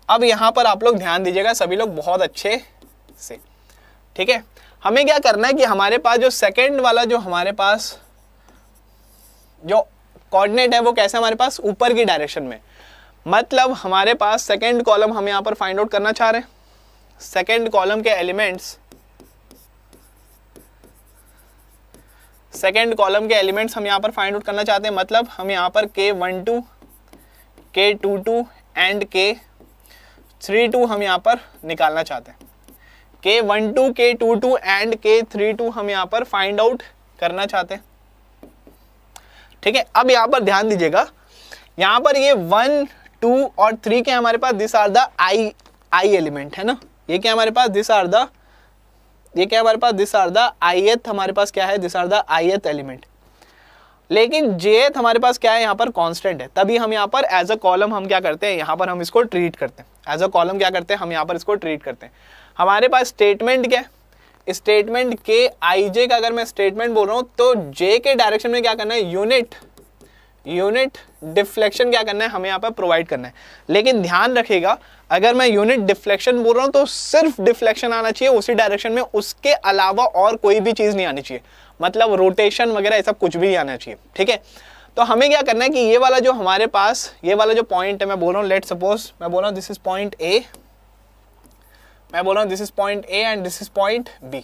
[SPEAKER 2] अब यहाँ पर आप लोग ध्यान दीजिएगा सभी लोग बहुत अच्छे से, ठीक है, हमें क्या करना है कि हमारे पास जो सेकंड वाला जो हमारे पास जो कोऑर्डिनेट है वो कैसे हमारे पास ऊपर की डायरेक्शन में, मतलब हमारे पास सेकंड कॉलम हम यहाँ पर फाइंड आउट करना चाह रहे हैं, सेकंड कॉलम के एलिमेंट्स, सेकंड कॉलम के एलिमेंट्स हम यहाँ पर फाइंड आउट करना चाहते हैं, मतलब हम यहाँ पर K12, K22 एंड K32 हम यहाँ पर निकालना चाहते हैं, K12, K22 एंड K32 हम यहाँ पर फाइंड आउट करना चाहते हैं, ठीक है। अब यहाँ पर ध्यान दीजिएगा, यहाँ पर ये 1, 2 और 3 के हमारे पास this are the I element, है ना, ये क्या हमारे पास दिस आर द, ये क्या हमारे पास दिस आर द ith हमारे पास क्या है, this are the ith element, लेकिन jth हमारे पास क्या है यहाँ पर कांस्टेंट है, तभी हम यहाँ पर एज अ कॉलम हम क्या करते हैं, यहाँ पर हम इसको ट्रीट करते हैं एज अ कॉलम, क्या करते हैं हम यहाँ पर इसको ट्रीट करते हैं। हमारे पास स्टेटमेंट क्या है, स्टेटमेंट के ij का अगर मैं स्टेटमेंट बोल रहा हूँ तो j के डायरेक्शन में क्या करना है, यूनिट डिफ्लेक्शन क्या करना है हमें यहाँ पर प्रोवाइड करना है। लेकिन ध्यान रखिएगा, अगर मैं यूनिट डिफ्लेक्शन बोल रहा हूँ तो सिर्फ डिफ्लेक्शन आना चाहिए उसी डायरेक्शन में, उसके अलावा और कोई भी चीज़ नहीं आनी चाहिए, मतलब रोटेशन वगैरह ये सब कुछ भी नहीं आना चाहिए, ठीक है। तो हमें क्या करना है कि ये वाला जो हमारे पास ये वाला जो पॉइंट है, मैं बोल रहा हूँ, लेट सपोज मैं बोल रहा हूँ दिस इज पॉइंट ए, मैं बोल रहा हूँ this is point A and this is point B,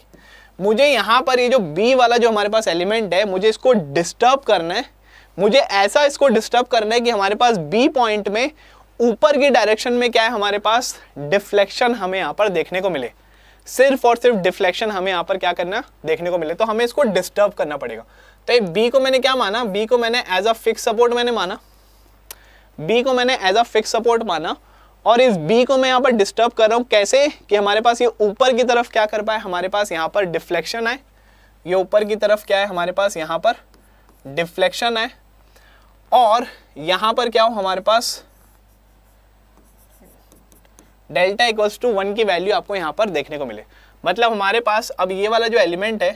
[SPEAKER 2] मुझे यहाँ पर ये जो बी वाला जो हमारे पास एलिमेंट है मुझे इसको डिस्टर्ब करना है, मुझे ऐसा इसको डिस्टर्ब करना है कि हमारे पास बी पॉइंट में ऊपर की डायरेक्शन में क्या है हमारे पास डिफ्लेक्शन हमें यहाँ पर देखने को मिले, सिर्फ और सिर्फ डिफ्लेक्शन हमें यहाँ पर क्या करना देखने को मिले, तो हमें इसको डिस्टर्ब करना पड़ेगा। तो ये बी को मैंने क्या माना, बी को मैंने एज अ फिक्स सपोर्ट मैंने माना, बी को मैंने एज अ फिक्स सपोर्ट माना, और इस बी को मैं यहाँ पर डिस्टर्ब कर रहा हूँ कैसे कि हमारे पास ये ऊपर की तरफ क्या कर पाए, हमारे पास यहाँ पर डिफ्लेक्शन आए, ये ऊपर की तरफ क्या है हमारे पास यहाँ पर डिफ्लेक्शन आए, और यहाँ पर क्या हो हमारे पास डेल्टा इक्वल्स टू 1 की वैल्यू आपको यहाँ पर देखने को मिले। मतलब हमारे पास अब ये वाला जो एलिमेंट है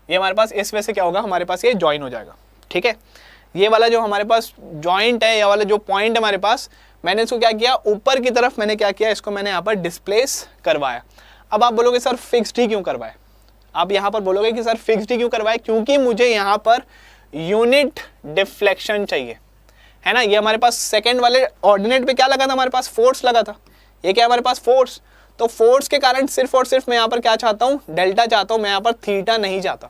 [SPEAKER 2] ये हमारे पास इस वजह से क्या होगा, हमारे पास ये ज्वाइन हो जाएगा, ठीक है। ये वाला जो हमारे पास जॉइंट है, ये वाला जो पॉइंट हमारे पास, मैंने इसको क्या किया, ऊपर की तरफ मैंने क्या किया, इसको मैंने यहाँ पर डिस्प्लेस करवाया। अब आप बोलोगे सर फिक्स्ड ही क्यों करवाए, आप यहाँ पर बोलोगे कि सर फिक्स्ड ही क्यों करवाए, क्योंकि मुझे यहाँ पर यूनिट डिफ्लेक्शन चाहिए, है ना। ये हमारे पास सेकंड वाले ऑर्डिनेट पे क्या लगा था, हमारे पास फोर्स लगा था, ये क्या हमारे पास फोर्स, तो फोर्स के कारण सिर्फ और सिर्फ मैं यहाँ पर क्या चाहता हूँ, डेल्टा चाहता हूँ, मैं यहाँ पर थीटा नहीं चाहता,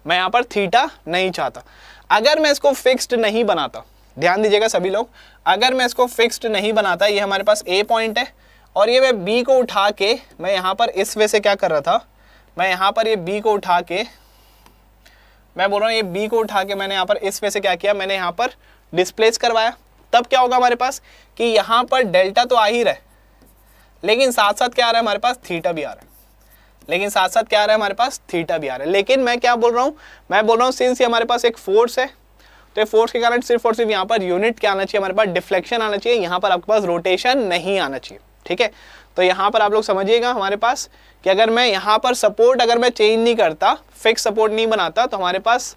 [SPEAKER 2] मैं यहाँ पर थीटा नहीं चाहता। अगर मैं इसको फिक्स्ड नहीं बनाता, ध्यान दीजिएगा सभी लोग, अगर मैं इसको फिक्स्ड नहीं बनाता, ये हमारे पास ए पॉइंट है और ये मैं बी को उठा के मैं यहाँ पर इस वे से क्या कर रहा था, मैं यहाँ पर ये बी को उठा के, मैं बोल रहा हूँ ये बी को उठा के मैंने यहाँ पर इस वे से क्या किया, मैंने यहाँ पर डिस्प्लेस करवाया, तब क्या होगा हमारे पास कि यहाँ पर डेल्टा तो आ ही रहा है, लेकिन साथ साथ क्या आ रहा है हमारे पास, थीटा भी आ रहा है, लेकिन साथ साथ क्या आ रहा है हमारे पास, थीटा भी आ रहा है। लेकिन मैं क्या बोल रहा हूँ, मैं बोल रहा हूँ सिंस ये हमारे पास एक फोर्स है, तो ये फोर्स के कारण सिर्फ और सिर्फ यहाँ पर यूनिट क्या आना चाहिए, हमारे पास डिफ्लेक्शन आना चाहिए, यहाँ पर आपके पास रोटेशन नहीं आना चाहिए, ठीक है। तो यहाँ पर आप लोग समझिएगा हमारे पास कि अगर मैं यहाँ पर सपोर्ट अगर मैं चेंज नहीं करता, फिक्स सपोर्ट नहीं बनाता, तो हमारे पास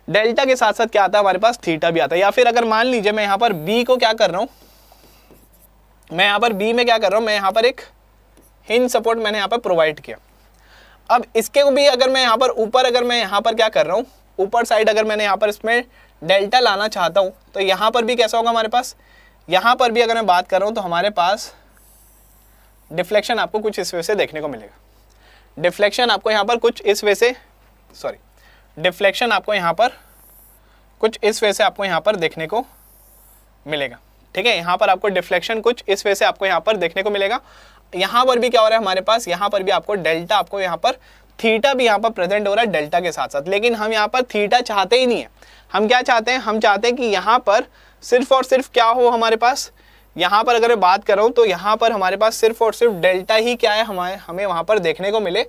[SPEAKER 2] डेल्टा के साथ साथ क्या आता है, हमारे पास थीटा भी आता है। या फिर अगर मान लीजिए मैं यहाँ पर बी को क्या कर रहा हूँ, मैं यहाँ पर बी में क्या कर रहा हूँ, मैं यहाँ पर एक हिंज सपोर्ट मैंने यहाँ पर प्रोवाइड किया। अब इसके भी अगर मैं यहाँ पर ऊपर, अगर मैं यहाँ पर क्या कर रहा हूँ, ऊपर साइड अगर मैंने यहाँ पर इसमें डेल्टा लाना चाहता हूँ तो यहाँ पर भी कैसा होगा हमारे पास, यहाँ पर भी अगर मैं बात कर रहा हूँ तो हमारे पास डिफ्लेक्शन आपको कुछ इस वजह से देखने को मिलेगा। डिफ्लेक्शन आपको यहाँ पर कुछ इस वजह से, डिफ्लेक्शन आपको यहाँ पर कुछ इस वजह से आपको यहाँ पर देखने को मिलेगा। ठीक है, यहाँ पर आपको डिफ्लेक्शन कुछ इस वजह से आपको यहाँ पर देखने को मिलेगा। यहाँ पर भी क्या हो रहा है हमारे पास, यहाँ पर भी आपको डेल्टा, आपको यहाँ पर थीटा भी यहाँ पर प्रेजेंट हो रहा है डेल्टा के साथ साथ। लेकिन हम यहाँ पर थीटा चाहते ही नहीं है, हम क्या चाहते हैं, हम चाहते हैं कि यहाँ पर सिर्फ और सिर्फ क्या हो हमारे पास, यहाँ पर अगर मैं बात कर रहा हूँ तो यहाँ पर हमारे पास सिर्फ और सिर्फ डेल्टा ही क्या है, हमें वहाँ पर देखने को मिले,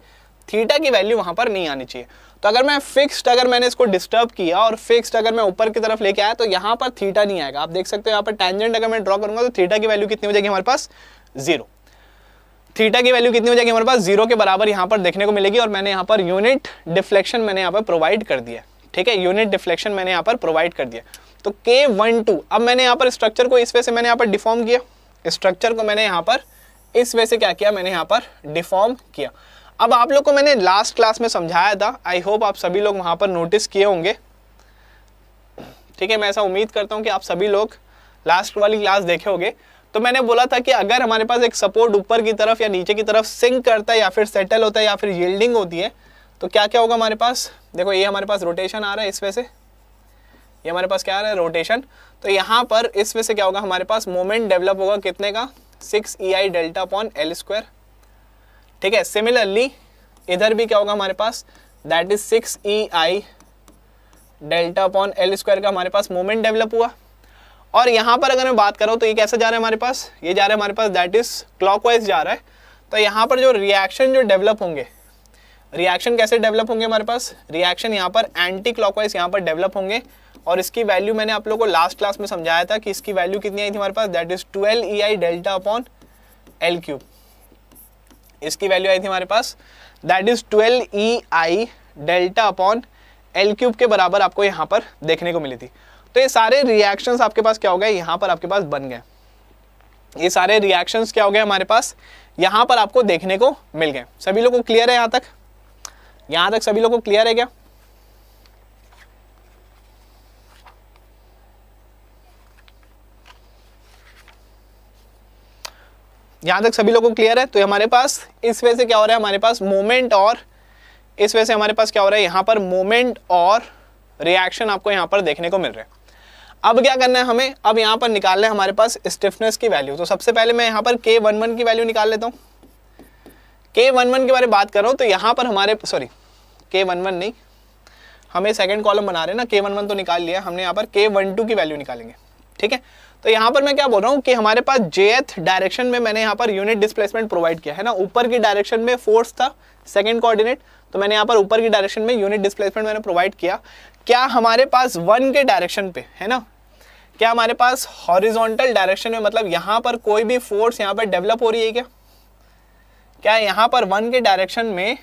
[SPEAKER 2] थीटा की वैल्यू वहाँ पर नहीं आनी चाहिए। तो अगर मैं फिक्स्ड, अगर मैंने इसको डिस्टर्ब किया और फिक्स्ड अगर मैं ऊपर की तरफ लेके आया तो यहाँ पर थीटा नहीं आएगा। आप देख सकते हो यहाँ पर टेंजेंट अगर मैं ड्रॉ करूंगा तो थीटा की वैल्यू कितनी हो जाएगी हमारे पास, 0। थीटा की वैल्यू कितनी हो जाएगी हमारे पास, 0 के बराबर यहाँ पर देखने को मिलेगी। और मैंने यहाँ पर यूनिट डिफ्लेक्शन मैंने यहाँ पर प्रोवाइड कर दिया। ठीक है, यूनिट डिफ्लेक्शन मैंने यहाँ पर प्रोवाइड कर दिया। तो K12, अब मैंने यहाँ पर स्ट्रक्चर को इस वजह से मैंने यहाँ पर डिफॉर्म किया, स्ट्रक्चर को मैंने यहाँ पर इस वजह से क्या किया, मैंने यहाँ पर डिफॉर्म किया। अब आप लोग को मैंने लास्ट क्लास में समझाया था, आई होप आप सभी लोग वहाँ पर नोटिस किए होंगे। ठीक है, मैं ऐसा उम्मीद करता हूँ कि आप सभी लोग लास्ट वाली क्लास देखे होंगे। तो मैंने बोला था कि अगर हमारे पास एक सपोर्ट ऊपर की तरफ या नीचे की तरफ सिंक करता है या फिर सेटल होता है या फिर यील्डिंग होती है तो क्या क्या होगा हमारे पास। देखो ये हमारे पास रोटेशन आ रहा है, इस वजह से ये हमारे पास क्या आ रहा है, रोटेशन। तो यहाँ पर इस वजह से क्या होगा हमारे पास, मोमेंट डेवलप होगा कितने का, 6EI delta upon L square. ठीक है, सिमिलरली इधर भी क्या होगा हमारे पास, that is 6EI delta upon L square का हमारे पास मोमेंट डेवलप हुआ। और यहाँ पर अगर मैं बात करूँ तो ये कैसे जा रहा है हमारे पास, ये जा रहा है हमारे पास दैट इज क्लॉकवाइज जा रहा है। तो यहाँ पर जो रिएक्शन जो डेवलप होंगे, रिएक्शन कैसे डेवलप होंगे हमारे पास, रिएक्शन यहाँ पर एंटी क्लॉकवाइज यहाँ पर डेवलप होंगे। और इसकी वैल्यू मैंने आप लोगों को लास्ट क्लास में समझाया था कि इसकी वैल्यू कितनी आई थी हमारे पास, that is 12EI delta upon L cube. इसकी वैल्यू आई थी हमारे पास that is 12EI delta upon L cube के बराबर आपको यहाँ पर देखने को मिली थी। तो ये सारे रिएक्शंस आपके पास क्या हो गए, यहाँ पर आपके पास बन गए। ये सारे रिएक्शंस क्या हो गए हमारे पास, यहाँ पर आपको देखने को मिल गए। सभी लोगों को क्लियर है यहाँ तक, यहाँ तक सभी लोगों को क्लियर है क्या। यहाँ तक सभी लोगों को क्लियर है। तो हमारे पास इस वजह से क्या हो रहा है, हमारे पास मोमेंट और इस वजह से हमारे पास क्या हो रहा है, यहाँ पर मोमेंट और रिएक्शन आपको यहाँ पर देखने को मिल रहा है। अब क्या करना है हमें, अब यहाँ पर निकालना है हमारे पास स्टिफनेस की वैल्यू। तो सबसे पहले मैं यहाँ पर K11 की वैल्यू निकाल लेता हूँ। K11 के बारे में बात कर रहा हूँ तो यहाँ पर हमारे K11 नहीं, हमें सेकंड कॉलम बना रहे हैं ना, K11 तो निकाल लिया हमने, यहाँ पर K12 की वैल्यू निकालेंगे। ठीक है, तो यहाँ पर मैं क्या बोल रहा हूँ कि हमारे पास jth डायरेक्शन में मैंने यहाँ पर यूनिट डिस्प्लेसमेंट प्रोवाइड किया है ना। ऊपर की डायरेक्शन में फोर्स था सेकंड कोऑर्डिनेट, तो मैंने यहाँ पर ऊपर की डायरेक्शन में यूनिट डिस्प्लेसमेंट मैंने प्रोवाइड किया। क्या हमारे पास 1 के डायरेक्शन पे है ना, क्या हमारे पास हॉरिजॉन्टल डायरेक्शन में, मतलब यहाँ पर कोई भी फोर्स यहाँ पर डेवलप हो रही है क्या यहाँ पर 1 के डायरेक्शन में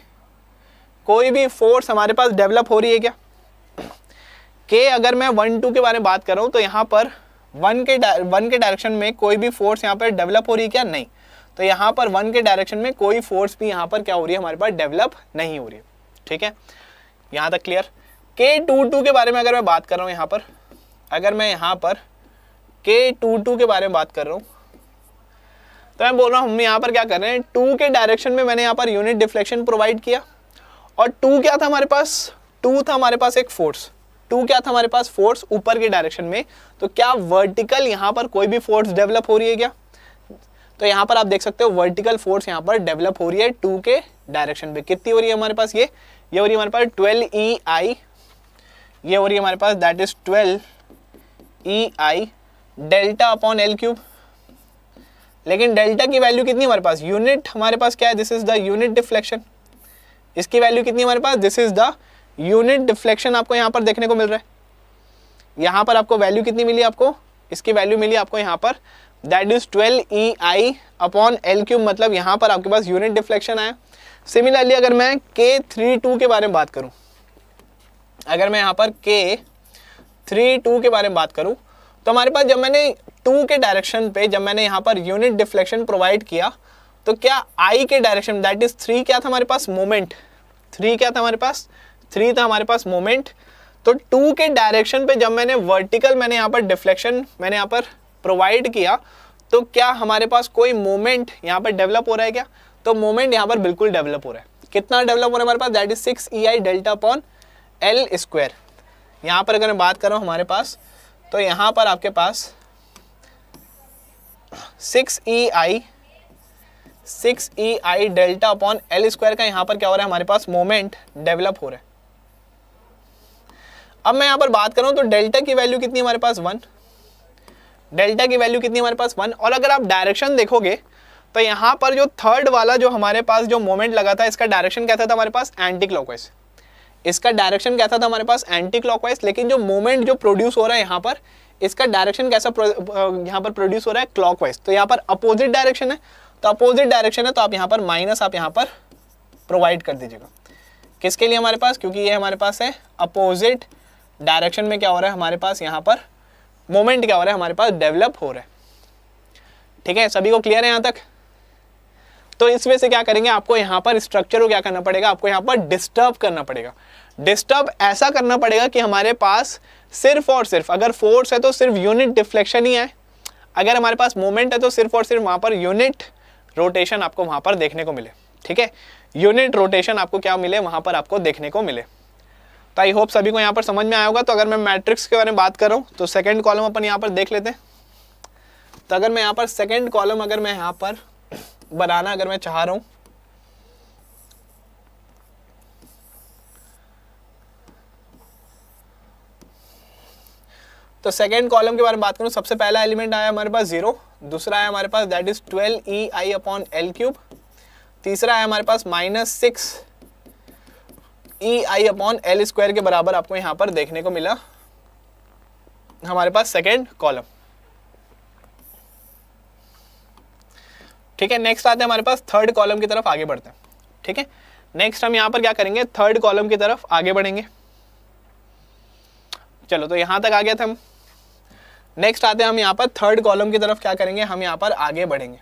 [SPEAKER 2] कोई भी फोर्स हमारे पास डेवलप हो रही है क्या। के अगर मैं 1 2 के बारे में बात कर रहा हूँ तो यहाँ पर 1 के डायरेक्शन में कोई भी फोर्स यहाँ पर डेवलप हो रही है क्या, नहीं। तो यहाँ पर 1 के डायरेक्शन में कोई फोर्स भी यहाँ पर क्या हो रही है हमारे पास, डेवलप नहीं हो रही है। ठीक है, यहाँ तक क्लियर। K22 के बारे में अगर मैं बात कर रहा हूँ, यहाँ पर अगर मैं यहाँ पर K22 के बारे में बात कर रहा हूँ तो मैं बोल रहा हूँ हम यहाँ पर क्या कर रहे हैं, 2 के डायरेक्शन में मैंने यहाँ पर यूनिट डिफ्लेक्शन प्रोवाइड किया। और 2 क्या था हमारे पास, 2 था हमारे पास एक फोर्स, 2 क्या था हमारे पास, फोर्स ऊपर के डायरेक्शन में। तो क्या वर्टिकल यहाँ पर कोई भी फोर्स डेवलप हो रही है क्या, तो यहाँ पर आप देख सकते हो वर्टिकल फोर्स यहाँ पर डेवलप हो रही है 2 के डायरेक्शन पे। कितनी हो रही है हमारे पास, ये हो रही है हमारे पास 12EI, ये हो रही है हमारे पास that is 12EI delta upon L cube. लेकिन डेल्टा की वैल्यू कितनी हमारे पास, यूनिट हमारे पास क्या है, this is the unit deflection. इसकी वैल्यू कितनी हमारे पास, this is the unit deflection आपको यहाँ पर देखने को मिल रहा है। यहाँ पर आपको वैल्यू कितनी मिली, आपको इसकी वैल्यू मिली आपको यहाँ पर that is 12EI upon L cube, मतलब यहाँ पर आपके पास यूनिट डिफ्लेक्शन आया। सिमिलरली अगर मैं K32 के बारे में बात करूँ, अगर मैं यहाँ पर K32 के बारे में बात करूँ तो हमारे पास जब मैंने 2 के डायरेक्शन पे जब मैंने यहाँ पर यूनिट डिफ्लेक्शन प्रोवाइड किया तो क्या I के डायरेक्शन दैट इज 3 क्या था हमारे पास मोमेंट, 3 क्या था हमारे पास, 3 था हमारे पास मोमेंट। तो 2 के डायरेक्शन पे जब मैंने वर्टिकल मैंने यहाँ पर डिफ्लेक्शन मैंने यहाँ पर प्रोवाइड किया तो क्या हमारे पास कोई मोमेंट यहाँ पर डेवलप हो रहा है क्या, तो मोमेंट यहाँ पर बिल्कुल डेवलप हो रहा है। कितना डेवलप हो रहा है हमारे पास, that is 6 EI delta upon L square. यहाँ पर अगर मैं बात कर रहा हूँ हमारे पास, तो यहाँ पर आपके पास 6 EI delta upon L square का यहाँ पर क्या हो रहा है हमारे पास मोमेंट डेवलप हो रहा है। अब मैं यहाँ पर बात कर रहा हूँ तो डेल्टा की वैल्यू कितनी हमारे पास 1, डेल्टा की वैल्यू कितनी हमारे पास 1। और अगर आप डायरेक्शन देखोगे तो यहाँ पर जो थर्ड वाला जो हमारे पास जो मोमेंट लगा था इसका डायरेक्शन क्या था हमारे पास एंटी क्लॉकवाइज, इसका डायरेक्शन क्या था हमारे पास एंटी क्लॉकवाइज। लेकिन जो मोमेंट जो प्रोड्यूस हो रहा है यहाँ पर इसका डायरेक्शन कैसा यहाँ पर प्रोड्यूस हो रहा है क्लॉकवाइज। तो यहाँ पर अपोजिट डायरेक्शन है, तो अपोजिट डायरेक्शन है तो आप यहाँ पर माइनस आप यहाँ पर प्रोवाइड कर दीजिएगा। किसके लिए हमारे पास, क्योंकि ये हमारे पास है अपोजिट डायरेक्शन में क्या हो रहा है हमारे पास यहाँ पर मोमेंट क्या हो रहा है हमारे पास डेवलप हो रहा है। ठीक है, सभी को क्लियर है यहाँ तक। तो इस वजह से क्या करेंगे, आपको यहाँ पर स्ट्रक्चर को क्या करना पड़ेगा, आपको यहाँ पर डिस्टर्ब करना पड़ेगा। डिस्टर्ब ऐसा करना पड़ेगा कि हमारे पास सिर्फ और सिर्फ अगर फोर्स है तो सिर्फ यूनिट डिफ्लेक्शन ही है, अगर हमारे पास मोमेंट है तो सिर्फ और सिर्फ वहाँ पर यूनिट रोटेशन आपको वहाँ पर देखने को मिले। ठीक है, यूनिट रोटेशन आपको क्या मिले वहाँ पर आपको देखने को मिले। तो आई होप सभी को यहाँ पर समझ में आया होगा। तो अगर मैं मैट्रिक्स के बारे में बात कर रहा हूँ तो सेकेंड कॉलम अपन यहाँ पर देख लेते हैं। तो अगर मैं यहाँ पर सेकेंड कॉलम अगर मैं यहाँ पर बनाना अगर मैं चाह रहा हूँ, तो सेकेंड कॉलम के बारे में बात करूँ, सबसे पहला एलिमेंट आया हमारे पास 0, दूसरा आया हमारे पास that is 12 EI upon L cube, तीसरा आया हमारे पास -6 EI अपॉन L स्क्वायर के बराबर आपको यहाँ पर देखने को मिला हमारे पास सेकेंड कॉलम। ठीक है, नेक्स्ट आते हैं हमारे पास थर्ड कॉलम की तरफ आगे बढ़ते हैं। ठीक है, नेक्स्ट हम यहाँ पर क्या करेंगे, थर्ड कॉलम की तरफ आगे बढ़ेंगे। चलो तो यहाँ तक आ गए थे हम। नेक्स्ट आते हैं हम यहाँ पर थर्ड कॉलम की तरफ क्या करेंगे, हम यहाँ पर आगे बढ़ेंगे।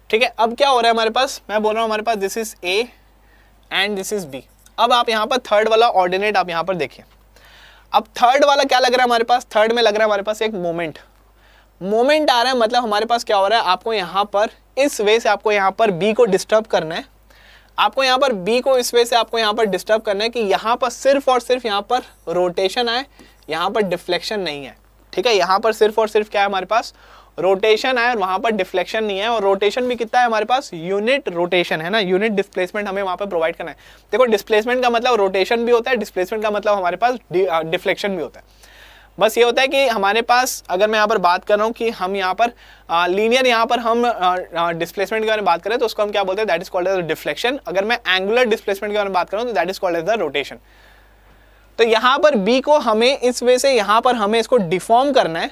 [SPEAKER 2] ठीक है, अब क्या हो रहा है हमारे पास, मैं बोल रहा हूँ हमारे पास this is A and this is B। अब आप यहाँ पर थर्ड वाला ऑर्डिनेट आप यहाँ पर देखिए। अब थर्ड वाला क्या लग रहा है हमारे पास, थर्ड में लग रहा है हमारे पास एक मोमेंट, मोमेंट आ रहा है। मतलब हमारे पास क्या हो रहा है, आपको यहाँ पर इस वे से आपको यहाँ पर B को डिस्टर्ब करना है, आपको यहाँ पर B को इस वे से आपको यहाँ पर डिस्टर्ब करना है कि यहाँ पर सिर्फ और सिर्फ यहाँ पर रोटेशन आए, यहाँ पर डिफ्लेक्शन नहीं है। ठीक है, यहाँ पर सिर्फ और सिर्फ क्या है हमारे पास रोटेशन है और वहाँ पर डिफ्लेक्शन नहीं है। और रोटेशन भी कितना है हमारे पास, यूनिट रोटेशन है ना, यूनिट डिस्प्लेसमेंट हमें वहाँ पर प्रोवाइड करना है। देखो डिस्प्लेसमेंट का मतलब रोटेशन भी होता है, डिस्प्लेसमेंट का मतलब हमारे पास डिफ्लेक्शन भी होता है। बस ये होता है कि हमारे पास अगर मैं यहाँ पर बात कर रहा हूँ कि हम यहाँ पर लीनियर यहाँ पर हम डिस्प्लेसमेंट के बारे में बात करें तो उसको हम क्या बोलते हैं, that is called as deflection. अगर मैं एंगुलर डिस्प्लेसमेंट के बारे में बात करूँ तो that is called as the rotation. तो यहाँ पर B को हमें इस वे से यहाँ पर हमें इसको डिफॉर्म करना है,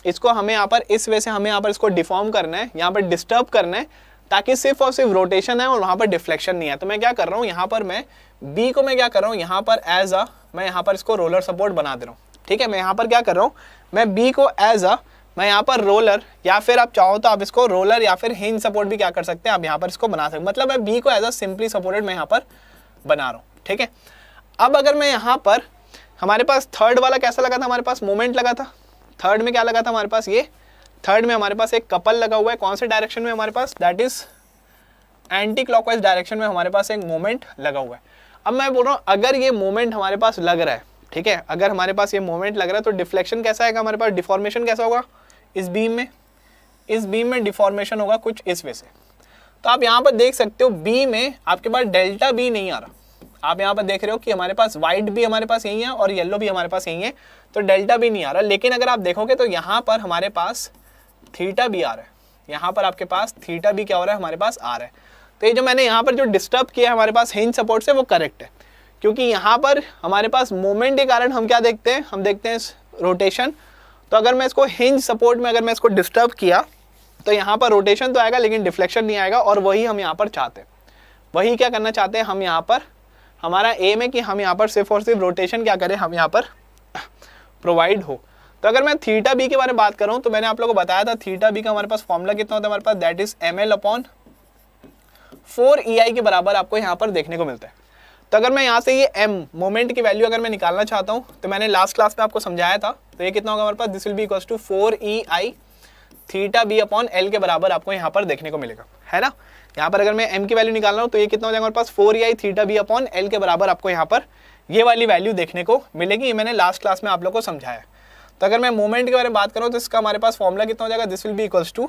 [SPEAKER 2] इसको हमें यहाँ पर इस वे से हमें यहाँ पर इसको डिफॉर्म करना है, यहाँ पर डिस्टर्ब करना है ताकि सिर्फ और सिर्फ रोटेशन है और वहाँ पर डिफ्लेक्शन नहीं है। तो मैं क्या कर रहा हूँ, यहाँ पर मैं B को मैं क्या कर रहा हूँ, यहाँ पर एज अ मैं यहाँ पर इसको रोलर सपोर्ट बना दे रहा हूँ। ठीक है, मैं यहाँ पर क्या कर रहा हूँ, मैं B को एज अ मैं यहाँ पर रोलर या फिर आप चाहो तो आप इसको रोलर या फिर हिंज सपोर्ट भी क्या कर सकते हैं, आप यहाँ पर इसको बना सकते हैं। मतलब मैं B को एज अ सिंपली सपोर्टेड मैं यहाँ पर बना रहा हूँ। ठीक है, अब अगर मैं यहाँ पर हमारे पास थर्ड वाला कैसा लगा था, हमारे पास मोमेंट लगा था। थर्ड में क्या लगा था हमारे पास, ये थर्ड में हमारे पास एक कपल लगा हुआ है। कौन से डायरेक्शन में हमारे पास, that is anti clockwise direction में हमारे पास एक मोमेंट लगा हुआ है। अब मैं बोल रहा हूँ अगर ये मोमेंट हमारे पास लग रहा है, ठीक है, अगर हमारे पास ये मोमेंट लग रहा है तो डिफ्लेक्शन कैसा आएगा हमारे पास, डिफॉर्मेशन कैसा होगा इस बीम में डिफॉर्मेशन होगा कुछ इस वे से। तो आप यहाँ पर देख सकते हो बी में आपके पास डेल्टा बी नहीं आ रहा। आप यहाँ पर देख रहे हो कि हमारे पास वाइट भी हमारे पास यही है और येलो भी हमारे पास यही है, तो डेल्टा भी नहीं आ रहा। लेकिन अगर आप देखोगे तो यहाँ पर हमारे पास थीटा भी आ रहा है, यहाँ पर आपके पास थीटा भी क्या हो रहा है हमारे पास आ रहा है। तो ये जो मैंने यहाँ पर जो डिस्टर्ब किया है हमारे पास हिंज सपोर्ट से वो करेक्ट है, क्योंकि यहाँ पर हमारे पास मोमेंट के कारण हम क्या देखते हैं, हम देखते हैं रोटेशन। तो अगर मैं इसको हिंज सपोर्ट में अगर मैं इसको डिस्टर्ब किया तो यहाँ पर रोटेशन तो आएगा लेकिन डिफ्लेक्शन नहीं आएगा। और वही हम यहाँ पर चाहते हैं, वही क्या करना चाहते हैं हम यहाँ पर हमारा एम है कि हम यहाँ पर सिर्फ और सिर्फ रोटेशन क्या करें, हम यहाँ पर प्रोवाइड हो। तो अगर मैं थीटा बी के बारे में बात कर रहा हूँ तो मैंने आप लोगों को बताया था थीटा बी का हमारे पास फॉर्मूला कितना होता है हमारे पास, that is ml upon 4EI के बराबर आपको यहाँ पर देखने को मिलता है। तो अगर मैं यहाँ से ये m मोमेंट की वैल्यू अगर मैं निकालना चाहता हूँ तो मैंने लास्ट क्लास में आपको समझाया था, तो ये कितना होगा हमारे पास, this will be equals to 4EI theta B upon L के बराबर आपको यहाँ पर देखने को मिलेगा, है ना। यहाँ पर अगर मैं m की वैल्यू निकाल रहा हूँ तो ये कितना हो जाएगा हमारे पास 4EI theta B upon L के बराबर आपको यहाँ पर ये वाली वैल्यू देखने को मिलेगी। ये मैंने लास्ट क्लास में आप लोग को समझाया। तो अगर मैं मोमेंट के बारे में बात करूँ तो इसका हमारे पास फॉर्मूला कितना हो जाएगा, this will be equals to,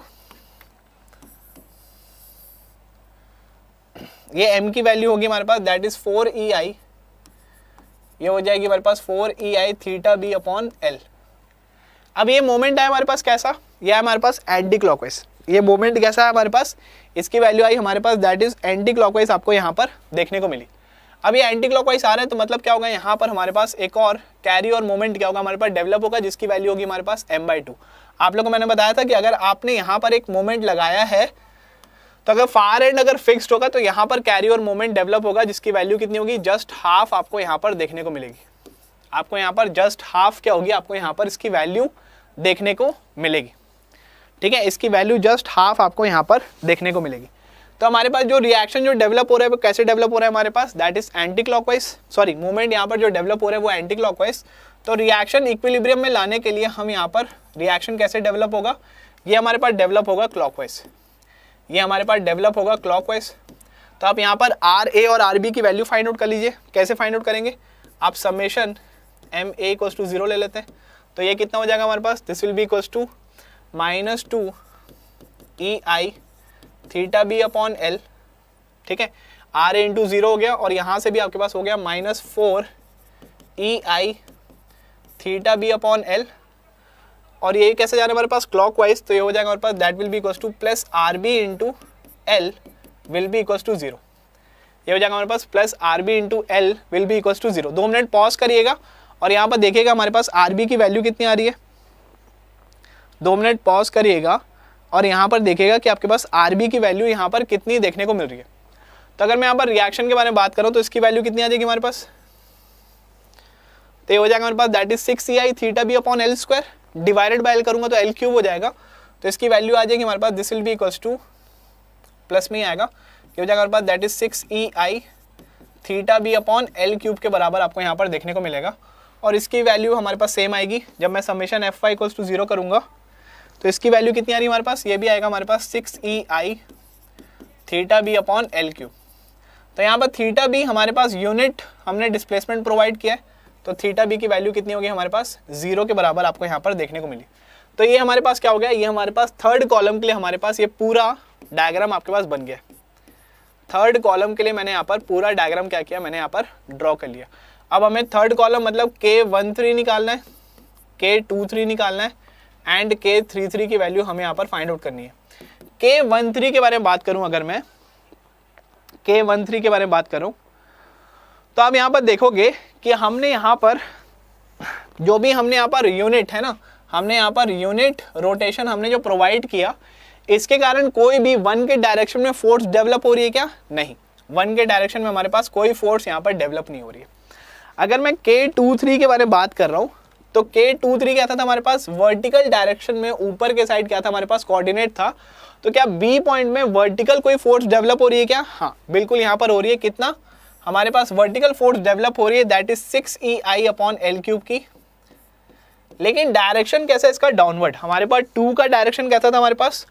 [SPEAKER 2] ये m की वैल्यू होगी हमारे पास दैट इज 4EI, ये हो जाएगी हमारे पास 4EI theta B upon L. अब ये मोमेंट है हमारे पास कैसा, ये है हमारे पास एंटी क्लॉकवाइज। ये मोमेंट कैसा है हमारे पास, इसकी वैल्यू आई हमारे पास दैट इज एंटी क्लॉकवाइज आपको यहाँ पर देखने को मिली। अब ये एंटी क्लॉकवाइज आ रहे हैं तो मतलब क्या होगा, यहाँ पर हमारे पास एक और कैरी और मोमेंट क्या होगा हमारे पास डेवलप होगा, जिसकी वैल्यू होगी हमारे पास m/2। आप लोगों को मैंने बताया था कि अगर आपने यहाँ पर एक मोमेंट लगाया है तो अगर फार एंड अगर फिक्स्ड होगा तो यहाँ पर कैरी और मोमेंट डेवलप होगा, जिसकी वैल्यू कितनी होगी, जस्ट हाफ आपको यहाँ पर देखने को मिलेगी। आपको यहाँ पर जस्ट हाफ क्या होगी, आपको यहाँ पर इसकी वैल्यू देखने को मिलेगी, ठीक है। इसकी वैल्यू जस्ट हाफ आपको यहाँ पर देखने को मिलेगी। तो हमारे पास जो रिएक्शन जो डेवलप हो रहा है वो कैसे डेवलप हो रहा है हमारे पास, that is anti clockwise, sorry moment यहाँ पर जो डेवलप हो रहा है वो एंटी क्लॉकवाइज। तो रिएक्शन इक्विलिब्रियम में लाने के लिए हम यहाँ पर रिएक्शन कैसे डेवलप होगा, ये हमारे पास डेवलप होगा क्लॉकवाइज, ये हमारे पास डेवलप होगा क्लॉकवाइज। तो आप यहाँ पर आर ए और आर बी की वैल्यू फाइंड आउट कर लीजिए। कैसे फाइंड आउट करेंगे, आप summation M A equals to 0 ले लेते हैं, तो ये कितना हो जाएगा हमारे पास, this will be equals to -2EI theta B upon L, ठीक है। आर ए इंटू 0 हो गया और यहाँ से भी आपके पास हो गया -4EI theta B upon L, और ये कैसे जा रहा है हमारे पास क्लॉकवाइज, तो ये हो जाएगा हमारे पास that will be equals to plus R B into L will be equals to 0। ये हो जाएगा हमारे पास plus R B into L will be equals to 0। 2 minute pause करिएगा और यहाँ पर देखिएगा हमारे पास आर बी की वैल्यू कितनी आ रही है। 2 मिनट पॉज करिएगा और यहाँ पर देखिएगा कि आपके पास आर बी की वैल्यू यहाँ पर कितनी देखने को मिल रही है। तो अगर मैं यहाँ पर रिएक्शन के बारे में बात करूँ तो इसकी वैल्यू कितनी आ जाएगी हमारे पास, तो ये हो जाएगा हमारे पास that is 6EI theta B upon L square, divided by L करूँगा तो एल क्यूब हो जाएगा, तो इसकी वैल्यू आ जाएगी हमारे पास this will be equals to, plus में आएगा, ये हो जाएगा हमारे पास that is 6EI theta B upon L cube के बराबर आपको यहाँ पर देखने को मिलेगा। और इसकी वैल्यू हमारे पास सेम आएगी, जब मैं summation F Y equals to 0 करूँगा तो इसकी वैल्यू कितनी आ रही है हमारे पास, ये भी आएगा हमारे पास 6EI theta B upon L cube. तो यहाँ पर थीटा बी हमारे पास यूनिट हमने डिस्प्लेसमेंट प्रोवाइड किया है, तो थीटा बी की वैल्यू कितनी होगी हमारे पास 0 के बराबर आपको यहाँ पर देखने को मिली। तो ये हमारे पास क्या हो गया, ये हमारे पास थर्ड कॉलम के लिए हमारे पास ये पूरा डायग्राम आपके पास बन गया। थर्ड कॉलम के लिए मैंने यहाँ पर पूरा डायग्राम क्या किया, मैंने यहाँ पर ड्रॉ कर लिया। अब हमें थर्ड कॉलम मतलब K13 निकालना है, K23 निकालना है एंड K33 की वैल्यू हमें यहाँ पर फाइंड आउट करनी है। K13 के बारे में बात करूँ, अगर मैं K13 के बारे में बात करूँ तो आप यहाँ पर देखोगे कि हमने यहाँ पर जो भी हमने यहाँ पर यूनिट है ना, हमने यहाँ पर यूनिट रोटेशन हमने जो प्रोवाइड किया, इसके कारण कोई भी 1 के डायरेक्शन में फोर्स डेवलप हो रही है क्या, नहीं। 1 के डायरेक्शन में हमारे पास कोई फोर्स यहाँ पर डेवलप नहीं हो रही है। अगर मैं K23 के बारे में बात कर रहा हूँ तो K23 क्या था हमारे पास, वर्टिकल डायरेक्शन में ऊपर के साइड क्या था हमारे पास, कोऑर्डिनेट था। तो क्या B पॉइंट में वर्टिकल कोई फोर्स डेवलप हो रही है क्या, हाँ बिल्कुल यहाँ पर हो रही है। कितना हमारे पास वर्टिकल फोर्स डेवलप हो रही है, that is 6EI upon L cube की। लेकिन डायरेक्शन कैसा है इसका, डाउनवर्ड। हमारे पास 2 का डायरेक्शन कैसा था हमारे पास,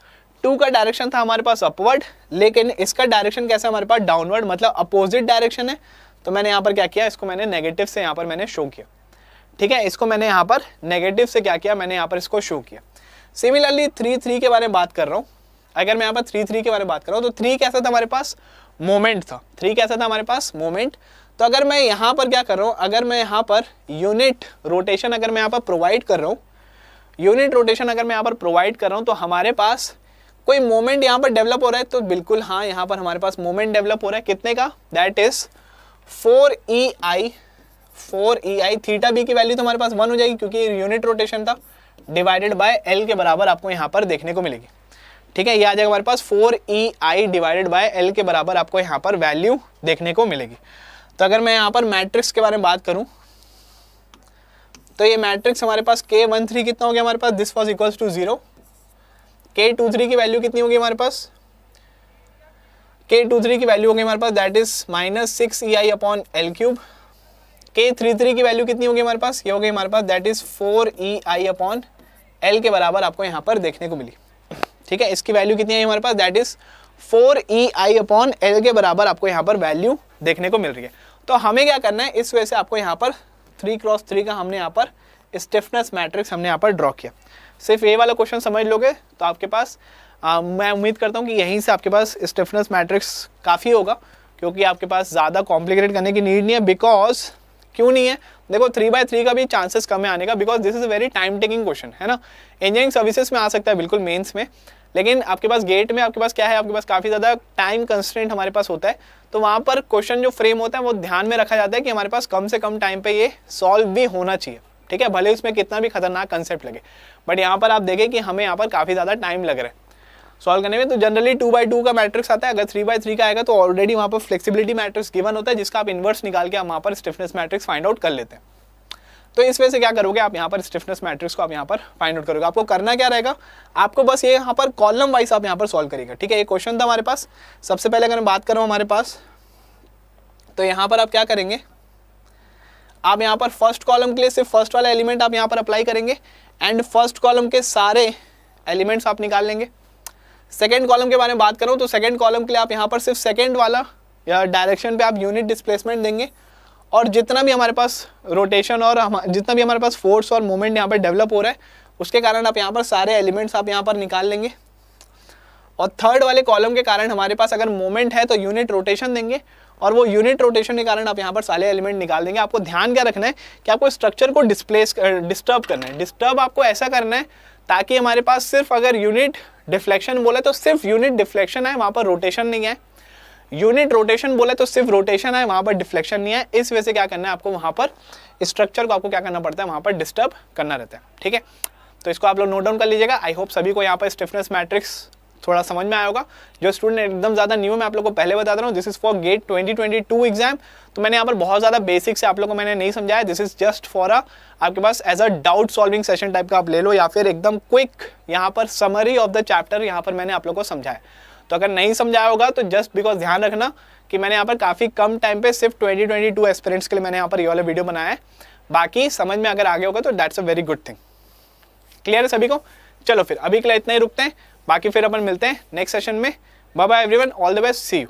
[SPEAKER 2] 2 का डायरेक्शन था हमारे पास अपवर्ड, लेकिन इसका डायरेक्शन कैसा है हमारे पास, डाउनवर्ड, मतलब अपोजिट डायरेक्शन है। तो मैंने यहाँ पर क्या किया, इसको मैंने नेगेटिव से यहाँ पर मैंने शो किया, ठीक है। इसको मैंने यहाँ पर नेगेटिव से क्या किया, मैंने यहाँ पर इसको शो किया। सिमिलरली 3 के बारे में बात कर रहा हूँ। अगर मैं यहाँ पर 3 के बारे में बात कर रहा हूँ तो 3 कैसा था हमारे पास, मोमेंट था। 3 कैसा था हमारे पास, मोमेंट। तो अगर मैं यहाँ पर क्या कर रहा हूँ, अगर मैं यहाँ पर यूनिट रोटेशन अगर मैं यहाँ पर प्रोवाइड कर रहा हूँ, यूनिट रोटेशन अगर मैं यहाँ पर प्रोवाइड कर रहा हूँ तो हमारे पास कोई मोमेंट यहाँ पर डेवलप हो रहा है, तो बिल्कुल हाँ यहाँ पर हमारे पास मोमेंट डेवलप हो रहा है। कितने का, that is 4EI theta B की वैल्यू तो हमारे पास 1 हो जाएगी क्योंकि यूनिट रोटेशन था, डिवाइडेड बाय एल के बराबर आपको यहाँ पर देखने को मिलेगी, ठीक है। ये आ जाएगा हमारे पास 4EI डिवाइडेड बाय एल के बराबर आपको यहाँ पर वैल्यू देखने को मिलेगी। तो अगर मैं यहाँ पर मैट्रिक्स के बारे में बात करूँ तो ये मैट्रिक्स हमारे पास K13 कितना हो गया हमारे पास, this was equals to 0। K23 की वैल्यू कितनी होगी हमारे पास, K23 की वैल्यू होगी हमारे पास दैट इज -6EI/L3। K33 की वैल्यू कितनी होगी हमारे पास, ये होगी हमारे पास दैट इज 4EI/L के बराबर आपको यहाँ पर देखने को मिली। ठीक है, इसकी वैल्यू कितनी है हमारे पास, दैट इज 4EI/L के बराबर आपको यहाँ पर वैल्यू देखने को मिल रही है। तो हमें क्या करना है, इस वजह से आपको यहाँ पर 3x3 का हमने यहाँ पर स्टिफनेस मैट्रिक्स हमने यहाँ पर ड्रॉ किया। सिर्फ ये वाला क्वेश्चन समझ लोगे तो आपके पास मैं उम्मीद करता हूँ कि यहीं से आपके पास स्टिफनेस मैट्रिक्स काफ़ी होगा, क्योंकि आपके पास ज़्यादा कॉम्प्लिकेटेड करने की नीड नहीं है। बिकॉज क्यों नहीं है, देखो 3/3 का भी चांसेस कम है आने का, because this is a very time taking question है ना। इंजीनियरिंग सर्विसेज में आ सकता है बिल्कुल मेंस में, लेकिन आपके पास गेट में आपके पास क्या है, आपके पास काफ़ी ज़्यादा टाइम कंस्ट्रेंट हमारे पास होता है। तो वहाँ पर क्वेश्चन जो फ्रेम होता है वो ध्यान में रखा जाता है कि हमारे पास कम से कम टाइम पे ये सॉल्व भी होना चाहिए। ठीक है, भले उसमें कितना भी खतरनाक कंसेप्ट लगे, बट यहाँ पर आप देखें कि हमें यहाँ पर काफ़ी ज़्यादा टाइम लग रहा है सॉल्व करने में। तो जनरली 2/2 का मैट्रिक्स आता है, अगर 3/3 का आएगा तो ऑलरेडी वहाँ पर फ्लेक्सिबिलिटी मैट्रिक्स गिवन होता है, जिसका आप इन्वर्स निकाल के आप वहाँ पर स्टिफनेस मैट्रिक्स फाइंड आउट कर लेते हैं। तो इस वजह से क्या करोगे आप यहाँ पर स्टिफनेस मैट्रिक्स को आप यहाँ पर फाइंड आउट करोगे। आपको करना क्या रहेगा, आपको बस ये यहाँ पर कॉलम वाइज आप यहाँ पर सॉल्व करेगा। ठीक है, ये क्वेश्चन था हमारे पास। सबसे पहले अगर मैं बात करूँ हमारे पास, तो यहाँ पर आप क्या करेंगे, आप यहाँ पर फर्स्ट कॉलम के लिए सिर्फ फर्स्ट वाला एलिमेंट आप यहाँ पर अप्लाई करेंगे एंड फर्स्ट कॉलम के सारे एलिमेंट्स आप निकाल लेंगे। सेकेंड कॉलम के बारे में बात करूँ तो सेकेंड कॉलम के लिए आप यहाँ पर सिर्फ सेकेंड वाला या डायरेक्शन पे आप यूनिट डिस्प्लेसमेंट देंगे, और जितना भी हमारे पास रोटेशन और जितना भी हमारे पास फोर्स और मोमेंट यहाँ पर डेवलप हो रहा है उसके कारण आप यहाँ पर सारे एलिमेंट्स आप यहाँ पर निकाल लेंगे। और थर्ड वाले कॉलम के कारण हमारे पास अगर मोमेंट है तो यूनिट रोटेशन देंगे, और वो यूनिट रोटेशन के कारण आप यहाँ पर सारे एलिमेंट निकाल देंगे। आपको ध्यान क्या रखना है कि आपको स्ट्रक्चर को डिस्टर्ब करना है। डिस्टर्ब आपको ऐसा करना है ताकि हमारे पास सिर्फ अगर यूनिट डिफ्लेक्शन बोले तो सिर्फ यूनिट डिफ्लेक्शन आए, वहाँ पर रोटेशन नहीं है। यूनिट रोटेशन बोले तो सिर्फ रोटेशन है, वहाँ पर डिफ्लेक्शन नहीं है। इस वजह से क्या करना है आपको, वहाँ पर स्ट्रक्चर को आपको क्या करना पड़ता है, वहाँ पर डिस्टर्ब करना रहता है। ठीक है, तो इसको आप लोग नोट डाउन कर लीजिएगा। आई होप सभी को यहाँ पर स्टिफनेस मैट्रिक्स थोड़ा समझ में आया होगा। जो स्टूडेंट एकदम ज़्यादा न्यू, मैं आप लोगों को पहले बता रहा हूँ, this is for GATE 2022 exam. तो मैंने यहाँ पर बहुत ज़्यादा बेसिक से आप लोगों को मैंने नहीं समझाया। दिस इज जस्ट फॉर आपके पास as a doubt solving session type का आप ले लो, या फिर एकदम क्विक यहाँ पर समरी ऑफ द चैप्टर यहाँ पर मैंने आप लोगों को समझाया। तो अगर नहीं समझाया होगा तो जस्ट बिकॉज ध्यान रखना कि मैंने यहाँ पर काफ़ी कम टाइम पे सिर्फ 2022 एस्पिरेंट्स के लिए मैंने यहाँ पर ये वाला वीडियो बनाया है। बाकी समझ में अगर आगे होगा तो that's a very good thing. Clear है सभी को? चलो फिर अभी के लिए इतना ही रुकते हैं, बाकी फिर अपन मिलते हैं नेक्स्ट सेशन में। Bye bye everyone, all the best, see you.